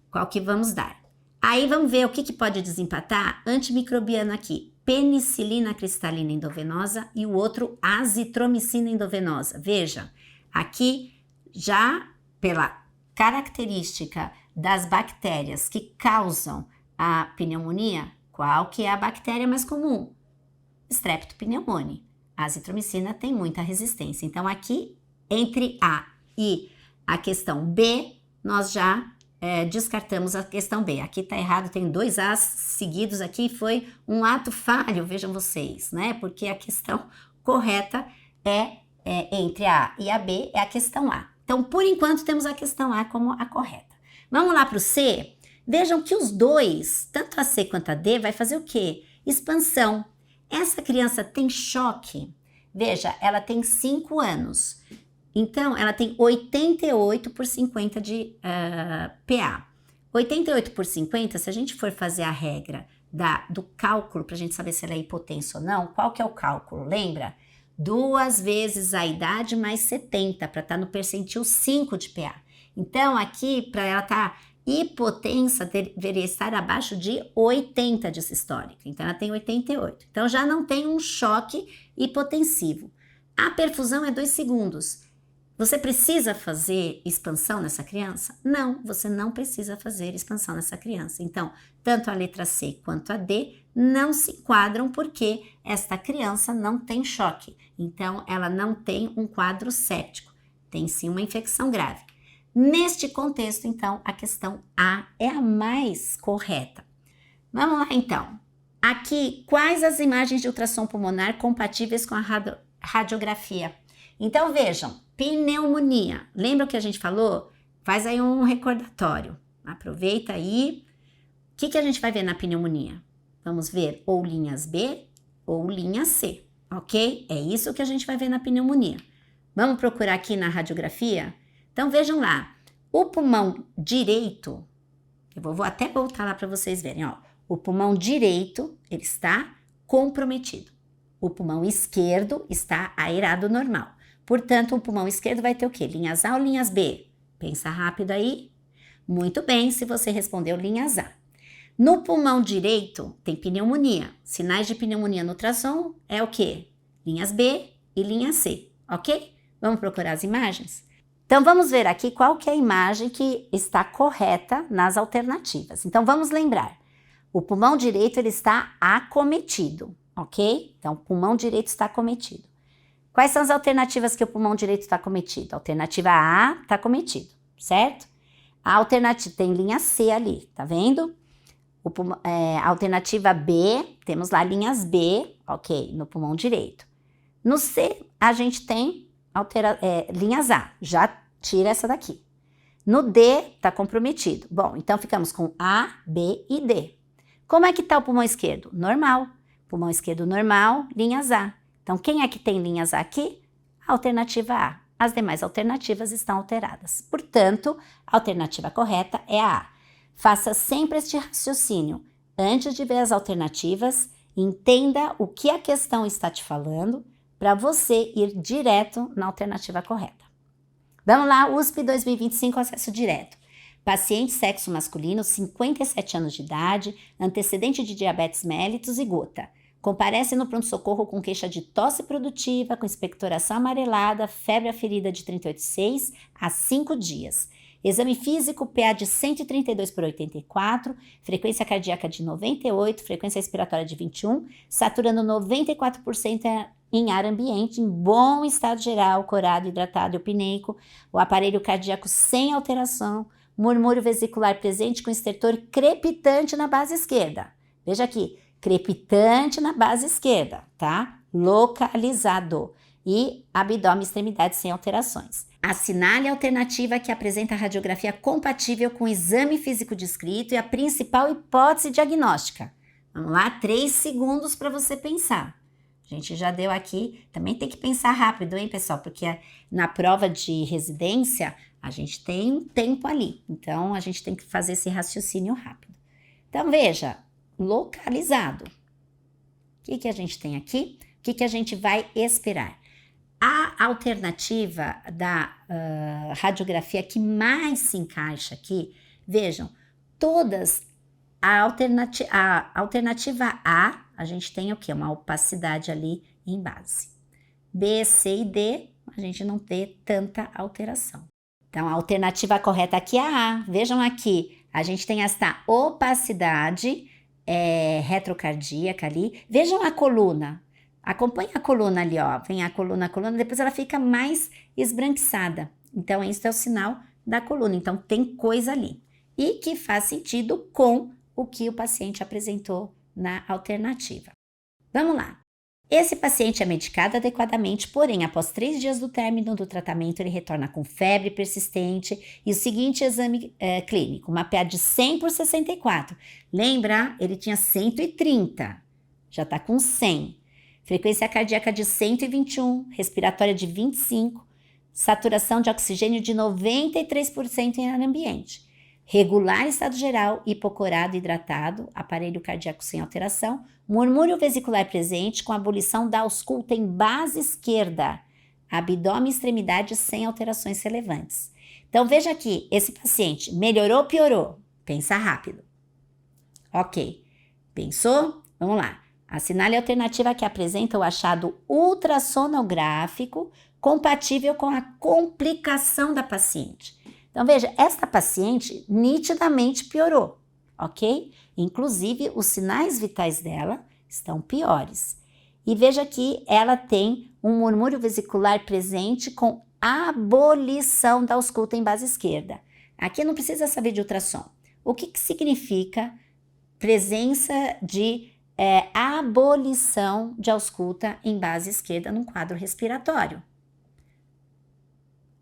Qual que vamos dar? Aí vamos ver o que pode desempatar. Antimicrobiano aqui, penicilina cristalina endovenosa e o outro azitromicina endovenosa. Veja, aqui já pela característica das bactérias que causam a pneumonia, qual que é a bactéria mais comum? Streptopneumoniae. A azitromicina tem muita resistência. Então aqui, entre A e a questão B, nós já descartamos a questão B. Aqui tá errado, tem 2 As seguidos aqui, foi um ato falho, vejam vocês, né? Porque a questão correta entre a A e a B é a questão A. Então, por enquanto, temos a questão A como a correta. Vamos lá para o C? Vejam que os dois, tanto a C quanto a D, vai fazer o quê? Expansão. Essa criança tem choque. Veja, ela tem 5 anos. Então, ela tem 88 por 50 de PA. 88 por 50, se a gente for fazer a regra do cálculo, para a gente saber se ela é hipotensa ou não, qual que é o cálculo? Lembra? 2 vezes a idade mais 70, para estar no percentil 5 de PA. Então, aqui, para ela estar hipotensa, deveria estar abaixo de 80 de sistólica. Então, ela tem 88. Então, já não tem um choque hipotensivo. A perfusão é 2 segundos. Você precisa fazer expansão nessa criança? Não, você não precisa fazer expansão nessa criança. Então, tanto a letra C quanto a D não se enquadram porque esta criança não tem choque. Então, ela não tem um quadro séptico, tem sim uma infecção grave. Neste contexto, então, a questão A é a mais correta. Vamos lá, então. Aqui, quais as imagens de ultrassom pulmonar compatíveis com a radiografia? Então, vejam, pneumonia. Lembra o que a gente falou? Faz aí um recordatório. Aproveita aí. O que a gente vai ver na pneumonia? Vamos ver ou linhas B ou linha C, ok? É isso que a gente vai ver na pneumonia. Vamos procurar aqui na radiografia? Então, vejam lá. O pulmão direito, eu vou até voltar lá para vocês verem, ó. O pulmão direito, ele está comprometido. O pulmão esquerdo está aerado normal. Portanto, o pulmão esquerdo vai ter o quê? Linhas A ou linhas B? Pensa rápido aí. Muito bem, se você respondeu linhas A. No pulmão direito, tem pneumonia. Sinais de pneumonia no ultrassom é o quê? Linhas B e linha C, ok? Vamos procurar as imagens? Então, vamos ver aqui qual que é a imagem que está correta nas alternativas. Então, vamos lembrar. O pulmão direito, ele está acometido, ok? Então, o pulmão direito está acometido. Quais são as alternativas que o pulmão direito está acometido? Alternativa A está acometido, certo? A alternativa tem linha C ali, tá vendo? A alternativa B, temos lá linhas B, ok, no pulmão direito. No C, a gente tem linhas A, já tira essa daqui. No D, está comprometido. Bom, então ficamos com A, B e D. Como é que está o pulmão esquerdo? Normal. Pulmão esquerdo normal, linhas A. Então, quem é que tem linhas A aqui? A alternativa A. As demais alternativas estão alteradas. Portanto, a alternativa correta é a A. Faça sempre este raciocínio. Antes de ver as alternativas, entenda o que a questão está te falando para você ir direto na alternativa correta. Vamos lá, USP 2025, acesso direto. Paciente sexo masculino, 57 anos de idade, antecedente de diabetes mellitus e gota. Comparece no pronto-socorro com queixa de tosse produtiva, com expectoração amarelada, febre aferida de 38,6 a 5 dias. Exame físico, PA de 132 por 84, frequência cardíaca de 98, frequência respiratória de 21, saturando 94% em ar ambiente, em bom estado geral, corado, hidratado e apneico, o aparelho cardíaco sem alteração, murmúrio vesicular presente com estertor crepitante na base esquerda. Veja aqui, crepitante na base esquerda, tá? Localizado. E abdômen e extremidades sem alterações. Assinale a alternativa que apresenta a radiografia compatível com o exame físico descrito e a principal hipótese diagnóstica. Vamos lá, 3 segundos para você pensar. A gente já deu aqui, também tem que pensar rápido, hein, pessoal? Porque na prova de residência, a gente tem um tempo ali. Então, a gente tem que fazer esse raciocínio rápido. Então, veja, localizado. O que a gente tem aqui? O que a gente vai esperar? A alternativa da radiografia que mais se encaixa aqui, vejam, todas, a alternativa A, a gente tem o quê? Uma opacidade ali em base. B, C e D, a gente não tem tanta alteração. Então, a alternativa correta aqui é a A. Vejam aqui, a gente tem esta opacidade retrocardíaca ali. Vejam a coluna. Acompanha a coluna ali, ó. Vem a coluna, depois ela fica mais esbranquiçada. Então, isso é o sinal da coluna. Então, tem coisa ali. E que faz sentido com o que o paciente apresentou na alternativa. Vamos lá. Esse paciente é medicado adequadamente, porém, após 3 dias do término do tratamento, ele retorna com febre persistente e o seguinte exame clínico, uma PA de 100 por 64. Lembra? Ele tinha 130, já está com 100. Frequência cardíaca de 121, respiratória de 25, saturação de oxigênio de 93% em ar ambiente. Regular estado geral, hipocorado, hidratado, aparelho cardíaco sem alteração, murmúrio vesicular presente com abolição da ausculta em base esquerda, abdômen e extremidades sem alterações relevantes. Então veja aqui, esse paciente melhorou ou piorou? Pensa rápido. Ok, pensou? Vamos lá. Assinale a alternativa que apresenta o achado ultrassonográfico compatível com a complicação da paciente. Então, veja, esta paciente nitidamente piorou, ok? Inclusive, os sinais vitais dela estão piores. E veja que ela tem um murmúrio vesicular presente com abolição da ausculta em base esquerda. Aqui não precisa saber de ultrassom. O que significa presença de abolição de ausculta em base esquerda num quadro respiratório?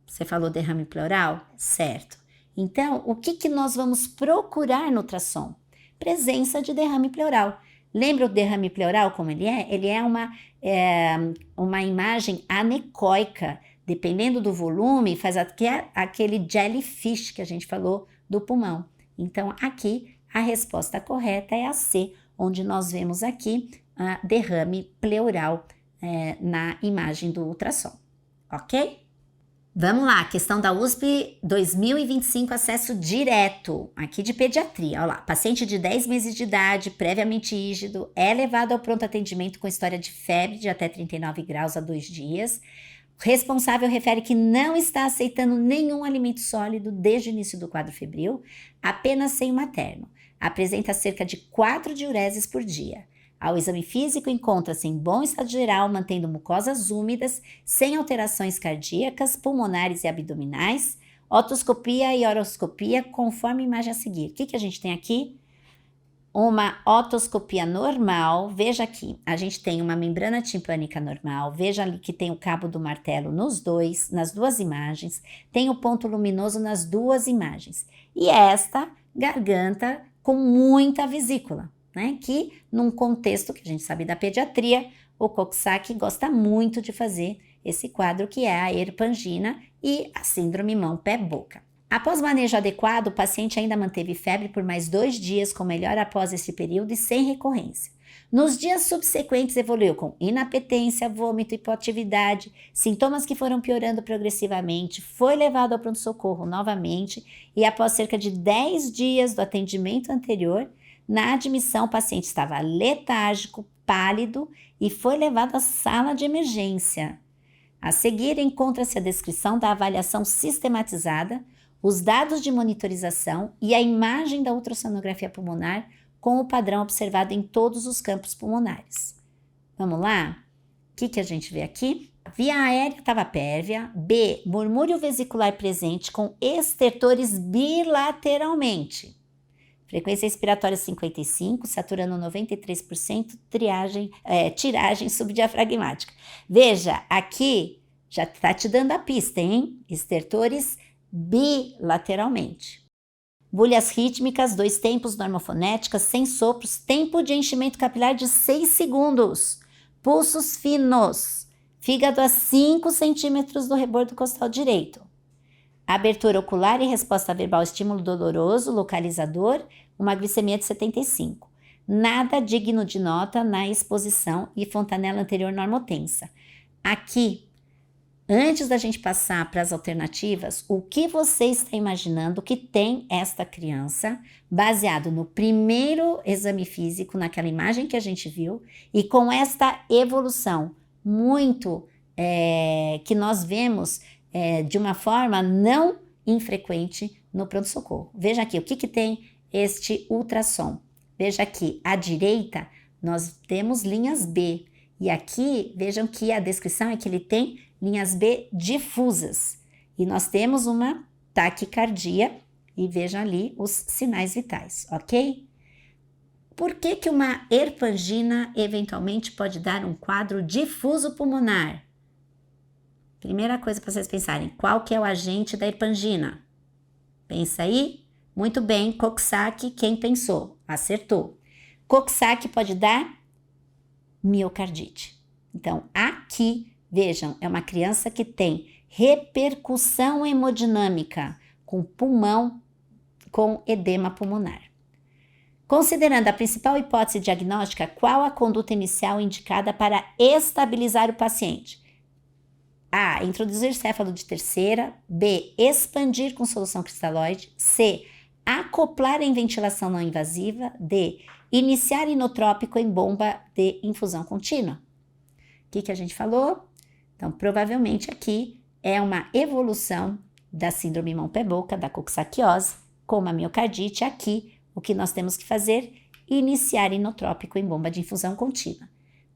Você falou derrame pleural? Certo. Então, o que nós vamos procurar no ultrassom? Presença de derrame pleural. Lembra o derrame pleural como ele é? Ele é uma imagem anecoica. Dependendo do volume, faz aquele jellyfish que a gente falou do pulmão. Então, aqui, a resposta correta é a C, onde nós vemos aqui derrame pleural na imagem do ultrassom. Ok? Vamos lá, questão da USP 2025, acesso direto, aqui de pediatria. Olha lá, paciente de 10 meses de idade, previamente rígido, é levado ao pronto atendimento com história de febre de até 39 graus há 2 dias. O responsável refere que não está aceitando nenhum alimento sólido desde o início do quadro febril, apenas seio materno. Apresenta cerca de 4 diureses por dia. Ao exame físico, encontra-se em bom estado geral, mantendo mucosas úmidas, sem alterações cardíacas, pulmonares e abdominais, otoscopia e oroscopia, conforme a imagem a seguir. O que a gente tem aqui? Uma otoscopia normal. Veja aqui, a gente tem uma membrana timpânica normal. Veja ali que tem o cabo do martelo nas 2 imagens. Tem o ponto luminoso nas 2 imagens. E esta garganta com muita vesícula. Que num contexto que a gente sabe da pediatria, o Coxsackie gosta muito de fazer esse quadro que é a herpangina e a síndrome mão-pé-boca. Após manejo adequado, o paciente ainda manteve febre por mais 2 dias com melhora após esse período e sem recorrência. Nos dias subsequentes evoluiu com inapetência, vômito, hipoatividade, sintomas que foram piorando progressivamente, foi levado ao pronto-socorro novamente e após cerca de 10 dias do atendimento anterior, na admissão, o paciente estava letárgico, pálido e foi levado à sala de emergência. A seguir, encontra-se a descrição da avaliação sistematizada, os dados de monitorização e a imagem da ultrassonografia pulmonar com o padrão observado em todos os campos pulmonares. Vamos lá? O que a gente vê aqui? Via aérea estava pérvia. B, murmúrio vesicular presente com estertores bilateralmente. Frequência respiratória 55, saturando 93%, tiragem subdiafragmática. Veja, aqui já está te dando a pista, hein? Estertores bilateralmente. Bulhas rítmicas, 2 tempos, normofonéticas, sem sopros, tempo de enchimento capilar de 6 segundos. Pulsos finos, fígado a 5 centímetros do rebordo costal direito. Abertura ocular e resposta verbal, estímulo doloroso, localizador, uma glicemia de 75. Nada digno de nota na exposição e fontanela anterior normotensa. Aqui, antes da gente passar para as alternativas, o que você está imaginando que tem esta criança, baseado no primeiro exame físico, naquela imagem que a gente viu, e com esta evolução muito que nós vemos de uma forma não infrequente no pronto-socorro. Veja aqui, o que tem este ultrassom? Veja aqui, à direita, nós temos linhas B. E aqui, vejam que a descrição é que ele tem linhas B difusas. E nós temos uma taquicardia e vejam ali os sinais vitais, ok? Por que uma herpangina eventualmente pode dar um quadro difuso pulmonar? Primeira coisa para vocês pensarem, qual que é o agente da herpangina? Pensa aí. Muito bem, Coxsackie, quem pensou? Acertou. Coxsackie pode dar miocardite. Então, aqui, vejam, é uma criança que tem repercussão hemodinâmica com pulmão com edema pulmonar. Considerando a principal hipótese diagnóstica, qual a conduta inicial indicada para estabilizar o paciente? A. Introduzir céfalo de terceira. B. Expandir com solução cristalóide. C. Acoplar em ventilação não invasiva. D. Iniciar inotrópico em bomba de infusão contínua. O que a gente falou? Então, provavelmente aqui é uma evolução da síndrome mão-pé-boca, da coxsaquiose, com uma miocardite. Aqui, o que nós temos que fazer? Iniciar inotrópico em bomba de infusão contínua.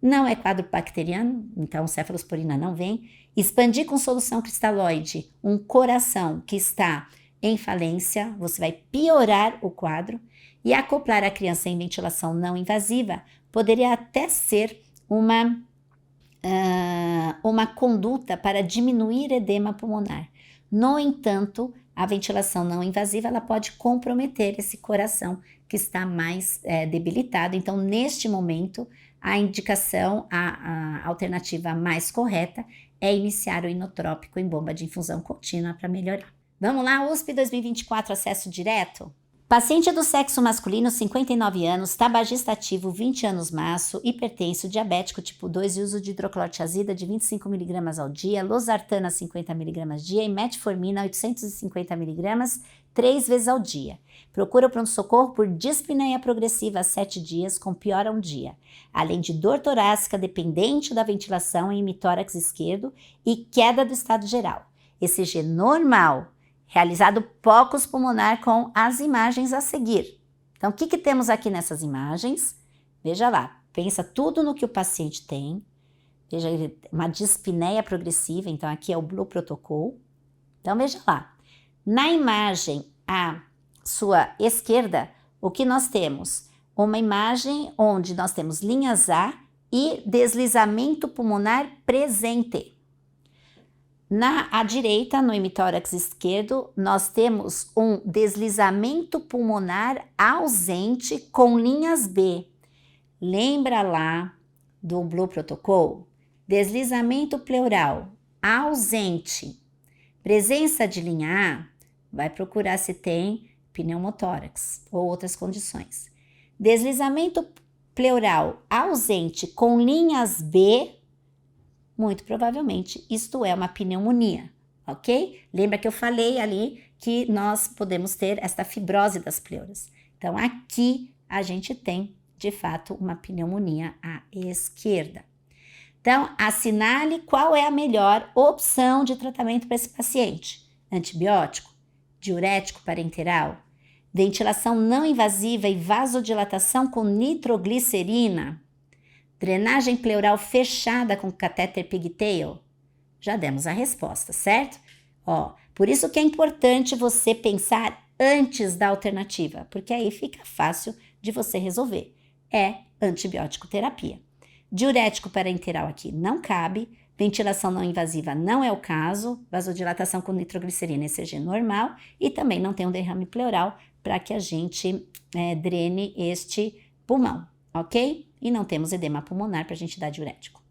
Não é quadro bacteriano, então cefalosporina não vem. Expandir com solução cristalóide um coração que está em falência, você vai piorar o quadro. E acoplar a criança em ventilação não invasiva poderia até ser uma conduta para diminuir edema pulmonar. No entanto, a ventilação não invasiva ela pode comprometer esse coração que está mais debilitado. Então, neste momento, a indicação, a alternativa mais correta é iniciar o inotrópico em bomba de infusão contínua para melhorar. Vamos lá, USP 2024, acesso direto? Paciente do sexo masculino, 59 anos, tabagista ativo, 20 anos maço, hipertenso, diabético tipo 2 e uso de hidroclorotiazida de 25 mg ao dia, losartana 50 mg dia e metformina 850 mg 3 vezes ao dia. Procura o pronto-socorro por dispneia progressiva a 7 dias, com piora a 1 dia, além de dor torácica dependente da ventilação em hemitórax esquerdo e queda do estado geral. ECG normal. Realizado POCUS pulmonar com as imagens a seguir. Então, o que temos aqui nessas imagens? Veja lá, pensa tudo no que o paciente tem. Veja, uma dispneia progressiva, então aqui é o Blue Protocol. Então, veja lá. Na imagem à sua esquerda, o que nós temos? Uma imagem onde nós temos linhas A e deslizamento pulmonar presente. À direita, no hemitórax esquerdo, nós temos um deslizamento pulmonar ausente com linhas B. Lembra lá do Blue Protocol? Deslizamento pleural ausente. Presença de linha A, vai procurar se tem pneumotórax ou outras condições. Deslizamento pleural ausente com linhas B, muito provavelmente isto é uma pneumonia, ok? Lembra que eu falei ali que nós podemos ter esta fibrose das pleuras. Então, aqui a gente tem, de fato, uma pneumonia à esquerda. Então, assinale qual é a melhor opção de tratamento para esse paciente. Antibiótico, diurético parenteral, ventilação não invasiva e vasodilatação com nitroglicerina, drenagem pleural fechada com catéter pigtail? Já demos a resposta, certo? Por isso que é importante você pensar antes da alternativa, porque aí fica fácil de você resolver. É antibiótico terapia. Diurético parenteral aqui não cabe, ventilação não invasiva não é o caso, vasodilatação com nitroglicerina ECG normal e também não tem um derrame pleural para que a gente drene este pulmão, ok? E não temos edema pulmonar para a gente dar diurético.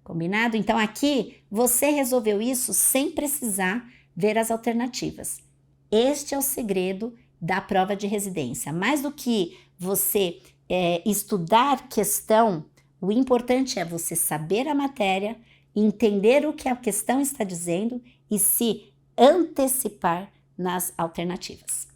Combinado? Então aqui você resolveu isso sem precisar ver as alternativas. Este é o segredo da prova de residência. Mais do que você estudar questão, o importante é você saber a matéria, entender o que a questão está dizendo e se antecipar nas alternativas.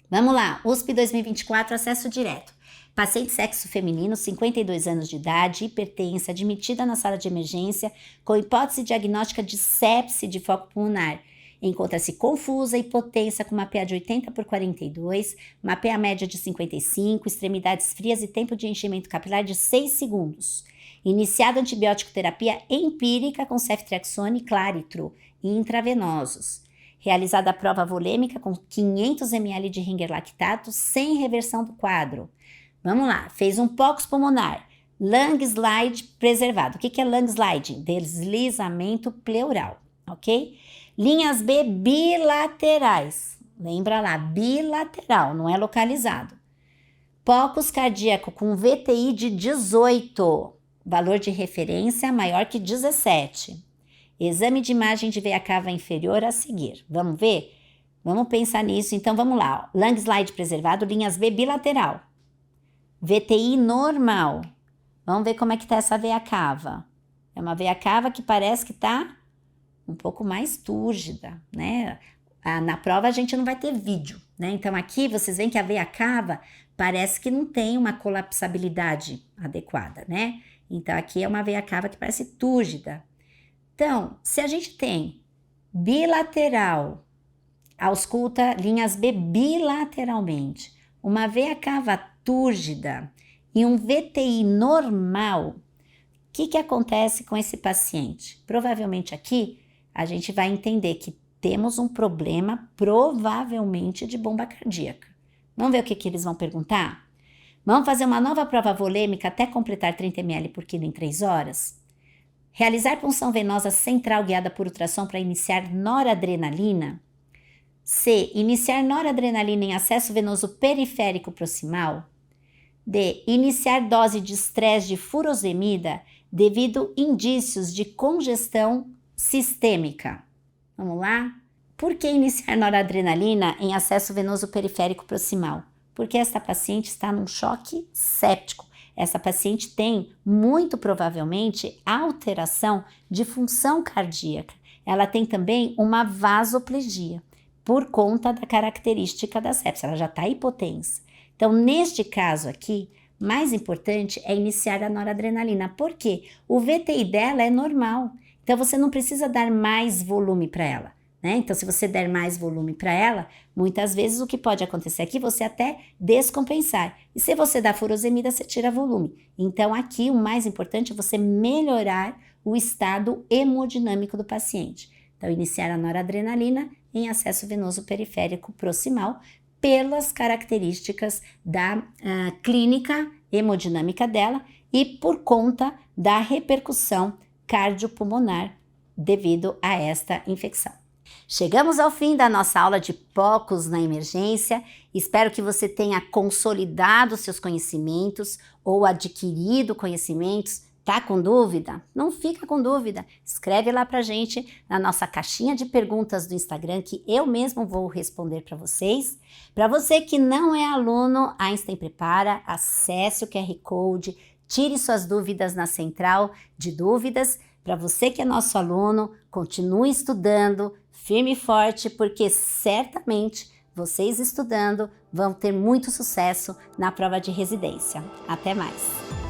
Vamos lá, USP 2024, acesso direto. Paciente sexo feminino, 52 anos de idade, hipertensa, admitida na sala de emergência com hipótese diagnóstica de sepse de foco pulmonar. Encontra-se confusa, hipotensa, com uma PA de 80/42, uma PA média de 55, extremidades frias e tempo de enchimento capilar de 6 segundos. Iniciada antibiótico terapia empírica com ceftriaxone, claritro e intravenosos. Realizada a prova volêmica com 500 ml de Ringer lactato sem reversão do quadro. Vamos lá, fez um POCUS pulmonar, landslide preservado. O que é landslide? Deslizamento pleural, ok? Linhas B bilaterais. Lembra lá, bilateral, não é localizado. POCUS cardíaco com VTI de 18, valor de referência maior que 17. Exame de imagem de veia cava inferior a seguir. Vamos ver? Vamos pensar nisso. Então, vamos lá. Landslide preservado, linhas B bilateral. VTI normal. Vamos ver como é que tá essa veia cava. É uma veia cava que parece que tá um pouco mais túrgida, né? Na prova a gente não vai ter vídeo, né? Então, aqui vocês veem que a veia cava parece que não tem uma colapsabilidade adequada, né? Então, aqui é uma veia cava que parece túrgida. Então, se a gente tem bilateral, ausculta linhas B bilateralmente, uma veia cava túrgida e um VTI normal, o que acontece com esse paciente? Provavelmente aqui a gente vai entender que temos um problema provavelmente de bomba cardíaca. Vamos ver o que eles vão perguntar? Vamos fazer uma nova prova volêmica até completar 30 ml por quilo em 3 horas? Realizar punção venosa central guiada por ultrassom para iniciar noradrenalina? C. Iniciar noradrenalina em acesso venoso periférico proximal? D. Iniciar dose de estresse de furosemida devido indícios de congestão sistêmica. Vamos lá? Por que iniciar noradrenalina em acesso venoso periférico proximal? Porque essa paciente está num choque séptico. Essa paciente tem, muito provavelmente, alteração de função cardíaca. Ela tem também uma vasoplegia, por conta da característica da sepse. Ela já está hipotensa. Então, neste caso aqui, mais importante é iniciar a noradrenalina. Por quê? O VTI dela é normal. Então, você não precisa dar mais volume para ela, né? Então, se você der mais volume para ela, muitas vezes o que pode acontecer aqui, você até descompensar. E se você dá furosemida, você tira volume. Então, aqui o mais importante é você melhorar o estado hemodinâmico do paciente. Então, iniciar a noradrenalina em acesso venoso periférico proximal, pelas características da clínica hemodinâmica dela e por conta da repercussão cardiopulmonar devido a esta infecção. Chegamos ao fim da nossa aula de POCUS na emergência. Espero que você tenha consolidado seus conhecimentos ou adquirido conhecimentos. Tá com dúvida? Não fica com dúvida. Escreve lá pra gente na nossa caixinha de perguntas do Instagram que eu mesmo vou responder para vocês. Para você que não é aluno, Einstein Prepara, acesse o QR Code, tire suas dúvidas na central de dúvidas. Para você que é nosso aluno, continue estudando, firme e forte, porque certamente vocês estudando vão ter muito sucesso na prova de residência. Até mais!